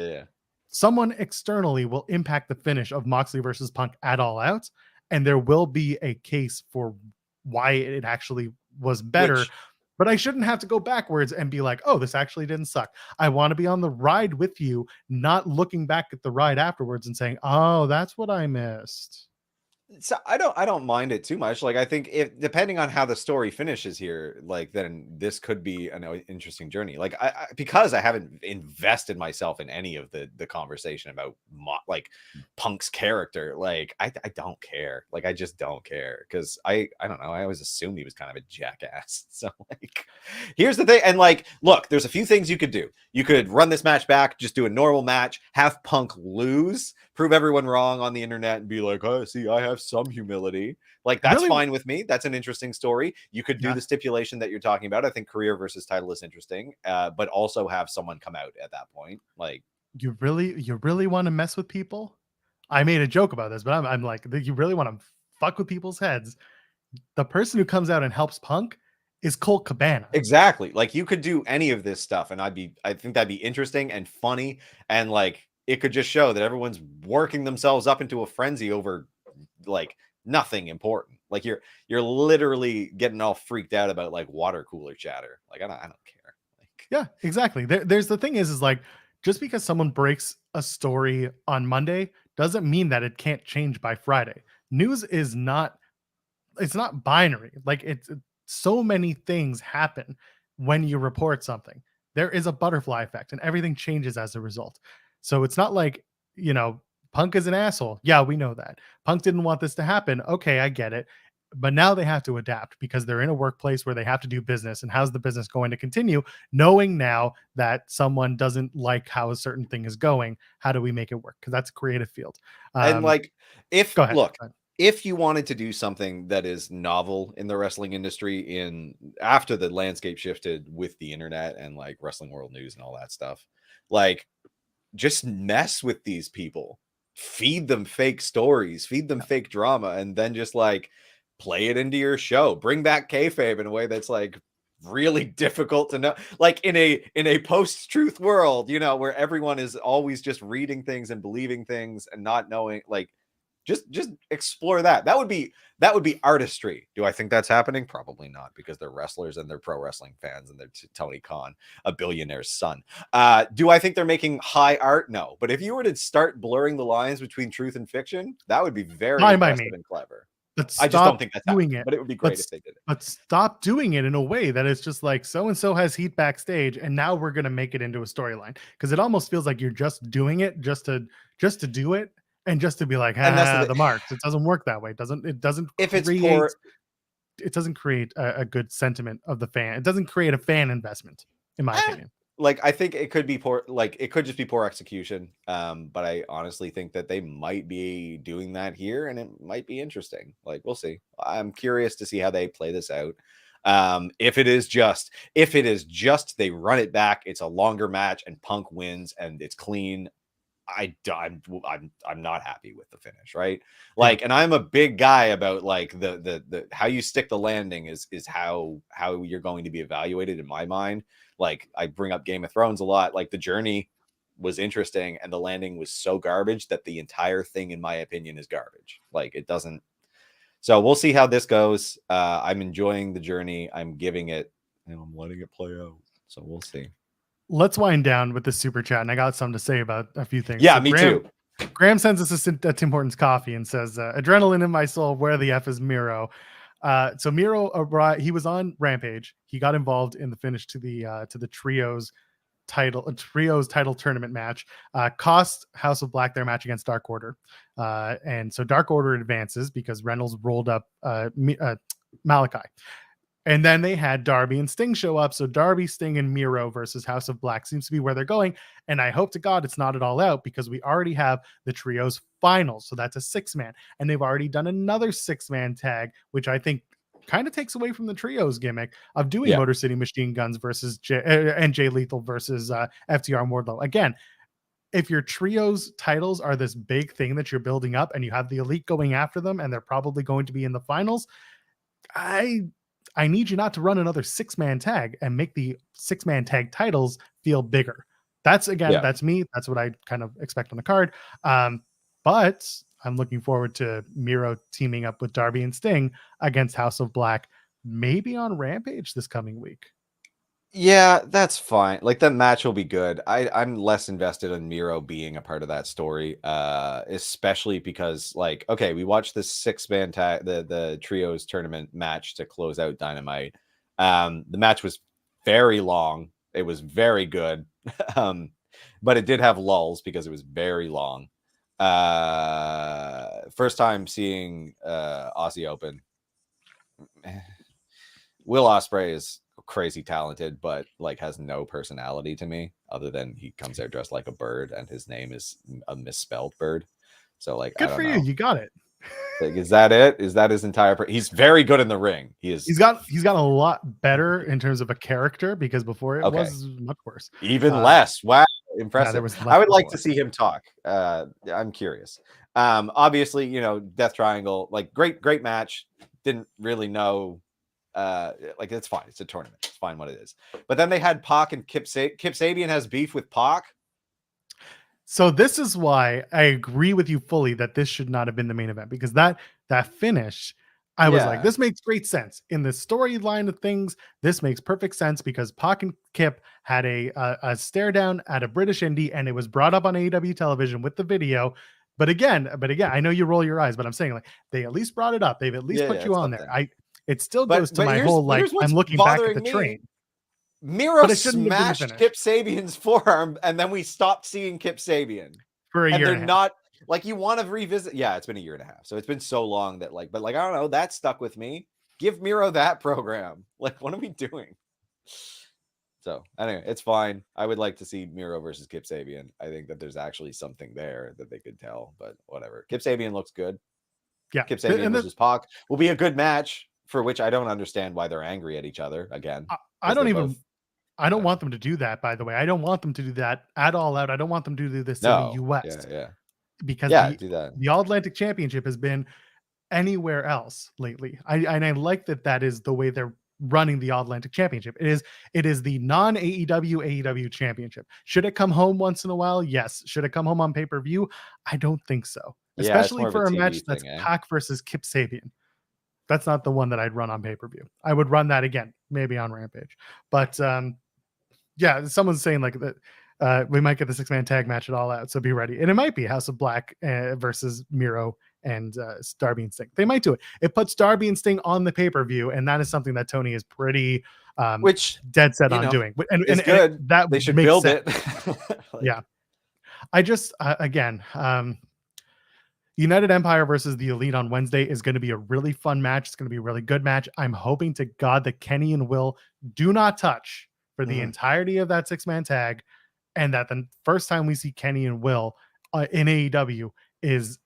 Speaker 2: someone externally will impact the finish of Moxley versus Punk at All Out, and there will be a case for why it actually was better. But I shouldn't have to go backwards and be like, oh, this actually didn't suck. I want to be on the ride with you, not looking back at the ride afterwards and saying, oh, that's what I missed.
Speaker 1: So I don't mind it too much. Like, I think if depending on how the story finishes here, like, then this could be an interesting journey. Like, because I haven't invested myself in any of the conversation about like Punk's character. Like, I don't care. Like, I just don't care, because I don't know. I always assumed he was kind of a jackass. So, like, here's the thing. And, like, look, there's a few things you could do. You could run this match back, just do a normal match, have Punk lose, prove everyone wrong on the internet, and be like, oh, see, I have some humility. Like, that's really fine with me. That's an interesting story. You could do the stipulation that you're talking about. I think career versus title is interesting, but also have someone come out at that point. Like,
Speaker 2: you really want to mess with people? I made a joke about this, but I'm like, you really want to fuck with people's heads? The person who comes out and helps Punk is Colt Cabana.
Speaker 1: Exactly. Like, you could do any of this stuff, and I think that'd be interesting and funny, and, like, it could just show that everyone's working themselves up into a frenzy over, like, nothing important. Like, you're literally getting all freaked out about, like, water cooler chatter. Like, I don't care. Like,
Speaker 2: yeah, exactly. There's the thing is like, just because someone breaks a story on Monday doesn't mean that it can't change by Friday. News is not, it's not binary. Like, it's so many things happen when you report something. There is a butterfly effect, and everything changes as a result. So it's not like, you know, Punk is an asshole. Yeah, we know that. Punk didn't want this to happen. Okay, I get it. But now they have to adapt because they're in a workplace where they have to do business. And how's the business going to continue? Knowing now that someone doesn't like how a certain thing is going, how do we make it work? Because that's a creative field.
Speaker 1: And, like,
Speaker 2: go ahead.
Speaker 1: If you wanted to do something that is novel in the wrestling industry after the landscape shifted with the internet and, like, Wrestling World News and all that stuff, like, just mess with these people, feed them fake stories, feed them fake drama, and then just, like, play it into your show. Bring back kayfabe in a way that's, like, really difficult to know. Like, in a post-truth world, you know, where everyone is always just reading things and believing things and not knowing, like, just explore that. That would be artistry. Do I think that's happening? Probably not, because they're wrestlers and they're pro wrestling fans and they're Tony Khan, a billionaire's son. Do I think they're making high art? No. But if you were to start blurring the lines between truth and fiction, that would be very impressive and clever. I just don't think that's doing it. But it would be great if they did it.
Speaker 2: But stop doing it in a way that it's just like, so and so has heat backstage, and now we're gonna make it into a storyline. Because it almost feels like you're just doing it just to do it. And just to be like, the marks. It doesn't work that way. It doesn't create a good sentiment of the fan. It doesn't create a fan investment, in my opinion.
Speaker 1: Like, I think it could be poor, like, it could just be poor execution. But I honestly think that they might be doing that here, and it might be interesting. Like, we'll see. I'm curious to see how they play this out. If it is just they run it back, it's a longer match, and Punk wins, and it's clean, I'm not happy with the finish, right? Like, and I'm a big guy about, like, the how you stick the landing is how you're going to be evaluated in my mind. Like, I bring up Game of Thrones a lot. Like, the journey was interesting, and the landing was so garbage that the entire thing, in my opinion, is garbage. Like, it doesn't. So we'll see how this goes. I'm enjoying the journey. I'm giving it, and I'm letting it play out. So we'll see.
Speaker 2: Let's wind down with the super chat, and I got something to say about a few things.
Speaker 1: Yeah, so me too.
Speaker 2: Graham sends us a Tim Hortons coffee and says, adrenaline in my soul, where the F is Miro? So Miro, he was on Rampage. He got involved in the finish to the trios title tournament match, cost House of Black their match against Dark Order. And so Dark Order advances because Reynolds rolled up Malachi. And then they had Darby and Sting show up. So Darby, Sting, and Miro versus House of Black seems to be where they're going. And I hope to God it's not at all out, because we already have the trios finals. So that's a 6-man. And they've already done another 6-man tag, which I think kind of takes away from the trios gimmick of doing Motor City Machine Guns versus Jay Lethal versus FTR Wardlow. Again, if your trios titles are this big thing that you're building up and you have the Elite going after them and they're probably going to be in the finals, I need you not to run another 6-man tag and make the 6-man tag titles feel bigger. That's me. That's what I kind of expect on the card. But I'm looking forward to Miro teaming up with Darby and Sting against House of Black, maybe on Rampage this coming week.
Speaker 1: Yeah, that's fine. Like, the match will be good. I'm less invested in Miro being a part of that story, especially because, like, okay, we watched this 6-man tag, the trios tournament match to close out Dynamite. The match was very long. It was very good, but it did have lulls because it was very long. First time seeing Aussie Open. Will Ospreay is crazy talented, but like has no personality to me other than he comes out dressed like a bird and his name is a misspelled bird. So like,
Speaker 2: good for you. You got it.
Speaker 1: Like, is that it? Is that his entire? He's very good in the ring. He's got
Speaker 2: a lot better in terms of a character because before it was much worse.
Speaker 1: Even less. Wow, impressive. I would like to see him talk. I'm curious. Obviously, you know, Death Triangle, like great match. Didn't really know. Like, it's fine. It's a tournament. It's fine what it is. But then they had Pac and Kip Sabian has beef with Pac.
Speaker 2: So this is why I agree with you fully that this should not have been the main event, because that finish, I was like, this makes great sense in the storyline of things. This makes perfect sense because Pac and Kip had a stare down at a British indie, and it was brought up on AEW television with the video. But again, I know you roll your eyes, but I'm saying, like, they at least brought it up. They've at least put you on there. It still goes to my whole, like, I'm looking back at the train.
Speaker 1: Miro smashed Kip Sabian's forearm, and then we stopped seeing Kip Sabian
Speaker 2: for a year.
Speaker 1: They're not like, you want to revisit. Yeah, it's been a year and a half, so it's been so long that, like, but like, I don't know, that stuck with me. Give Miro that program. Like, what are we doing? So anyway, it's fine. I would like to see Miro versus Kip Sabian. I think that there's actually something there that they could tell, but whatever. Kip Sabian looks good.
Speaker 2: Yeah,
Speaker 1: Kip Sabian versus Pac will be a good match, for which I don't understand why they're angry at each other again.
Speaker 2: I don't want them to do that, by the way. I don't want them to do that at all out. I don't want them to do this in the US. Because the All Atlantic Championship has been anywhere else lately. I like that is the way they're running the All Atlantic Championship. It is the non-AEW AEW Championship. Should it come home once in a while? Yes. Should it come home on pay-per-view? I don't think so. Especially for a match that's Pac versus Kip Sabian. That's not the one that I'd run on pay-per-view. I would run that again, maybe on Rampage. But yeah, someone's saying like that we might get the 6-man tag match at All Out, so be ready. And it might be House of Black versus Miro and Darby and Sting. They might do it. It puts Darby and Sting on the pay-per-view, and that is something that Tony is pretty dead set on doing. And
Speaker 1: good.
Speaker 2: That
Speaker 1: they should build
Speaker 2: sense.
Speaker 1: It.
Speaker 2: Like, yeah. I just again United Empire versus the Elite on Wednesday is going to be a really fun match. It's going to be a really good match. I'm hoping to God that Kenny and Will do not touch for the entirety of that 6-man tag, and that the first time we see Kenny and Will in AEW is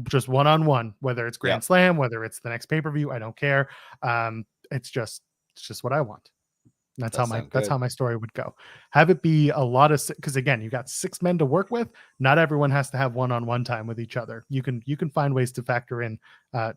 Speaker 2: just one-on-one, whether it's Grand Slam, whether it's the next pay-per-view, I don't care. It's just what I want. That's how my story would go. Have it be a lot of, because again, you got 6 men to work with. Not everyone has to have one-on-one time with each other. You can find ways to factor in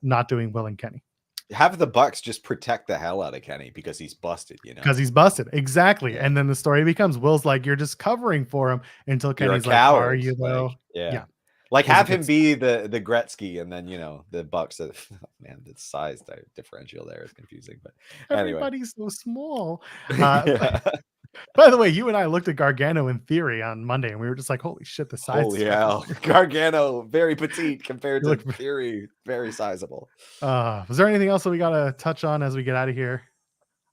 Speaker 2: not doing Will and Kenny.
Speaker 1: Have the Bucks just protect the hell out of Kenny because he's busted,
Speaker 2: Because he's busted, exactly. And then the story becomes Will's like, you're just covering for him until Kenny's like, are you though?
Speaker 1: Like, like, have him be the Gretzky, and then, you know, the Bucks. Man, the size differential there is confusing. But
Speaker 2: everybody's so small. By the way, you and I looked at Gargano in Theory on Monday, and we were just like, holy shit, the size.
Speaker 1: Holy hell. Gargano, very petite compared to Theory, very sizable.
Speaker 2: Was there anything else that we got to touch on as we get out of here?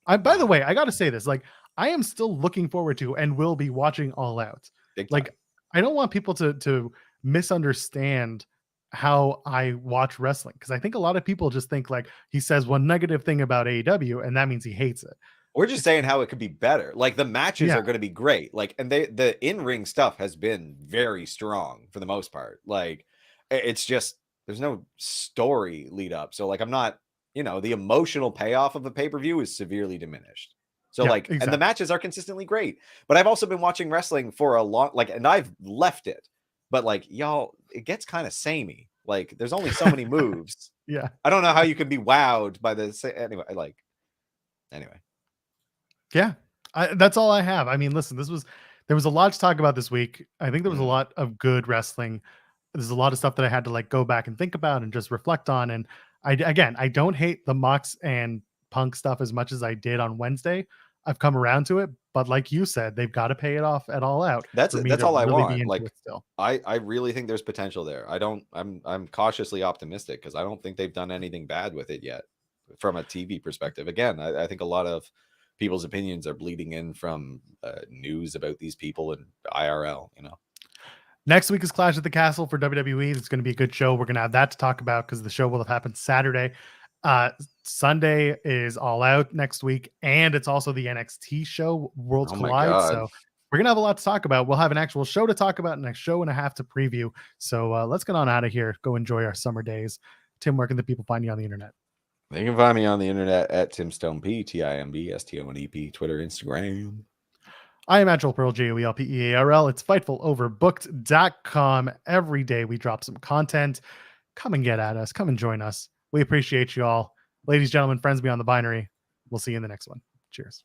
Speaker 2: By the way, I got to say this. Like, I am still looking forward to and will be watching All Out. Like, I don't want people to misunderstand how I watch wrestling, because I think a lot of people just think like he says one negative thing about AEW and that means he hates it.
Speaker 1: We're just saying how it could be better. Like, the matches are going to be great. Like, and the in-ring stuff has been very strong for the most part. Like, it's just, there's no story lead up. So like, I'm not, you know, the emotional payoff of a pay-per-view is severely diminished. So and the matches are consistently great, but I've also been watching wrestling for a long, like, and I've left it, but like, y'all, it gets kind of samey. Like, there's only so many moves. I don't know how you can be wowed by this. Anyway.
Speaker 2: Yeah, that's all I have. I mean, listen, this There was a lot to talk about this week. I think there was a lot of good wrestling. There's a lot of stuff that I had to like go back and think about and just reflect on. And I don't hate the Mox and Punk stuff as much as I did on Wednesday. I've come around to it, but like you said, they've got to pay it off at All Out.
Speaker 1: That's all I
Speaker 2: really
Speaker 1: want. Like, still. I really think there's potential there. I'm cautiously optimistic because I don't think they've done anything bad with it yet from a TV perspective. Again, I think a lot of people's opinions are bleeding in from news about these people and IRL, you know.
Speaker 2: Next week is Clash at the Castle for WWE. It's going to be a good show. We're going to have that to talk about because the show will have happened Saturday. Sunday is All Out next week, and it's also the NXT show, Worlds Collide. So we're going to have a lot to talk about. We'll have an actual show to talk about and a show and a half to preview. So let's get on out of here. Go enjoy our summer days. Tim, where can the people find you on the internet?
Speaker 1: They can find me on the internet at Tim Stone P, TIMBSTONEP, Twitter, Instagram.
Speaker 2: I am at Joel Pearl, JOELPEARL. It's FightfulOverbooked.com. Every day we drop some content. Come and get at us. Come and join us. We appreciate you all. Ladies, gentlemen, friends beyond the binary. We'll see you in the next one. Cheers.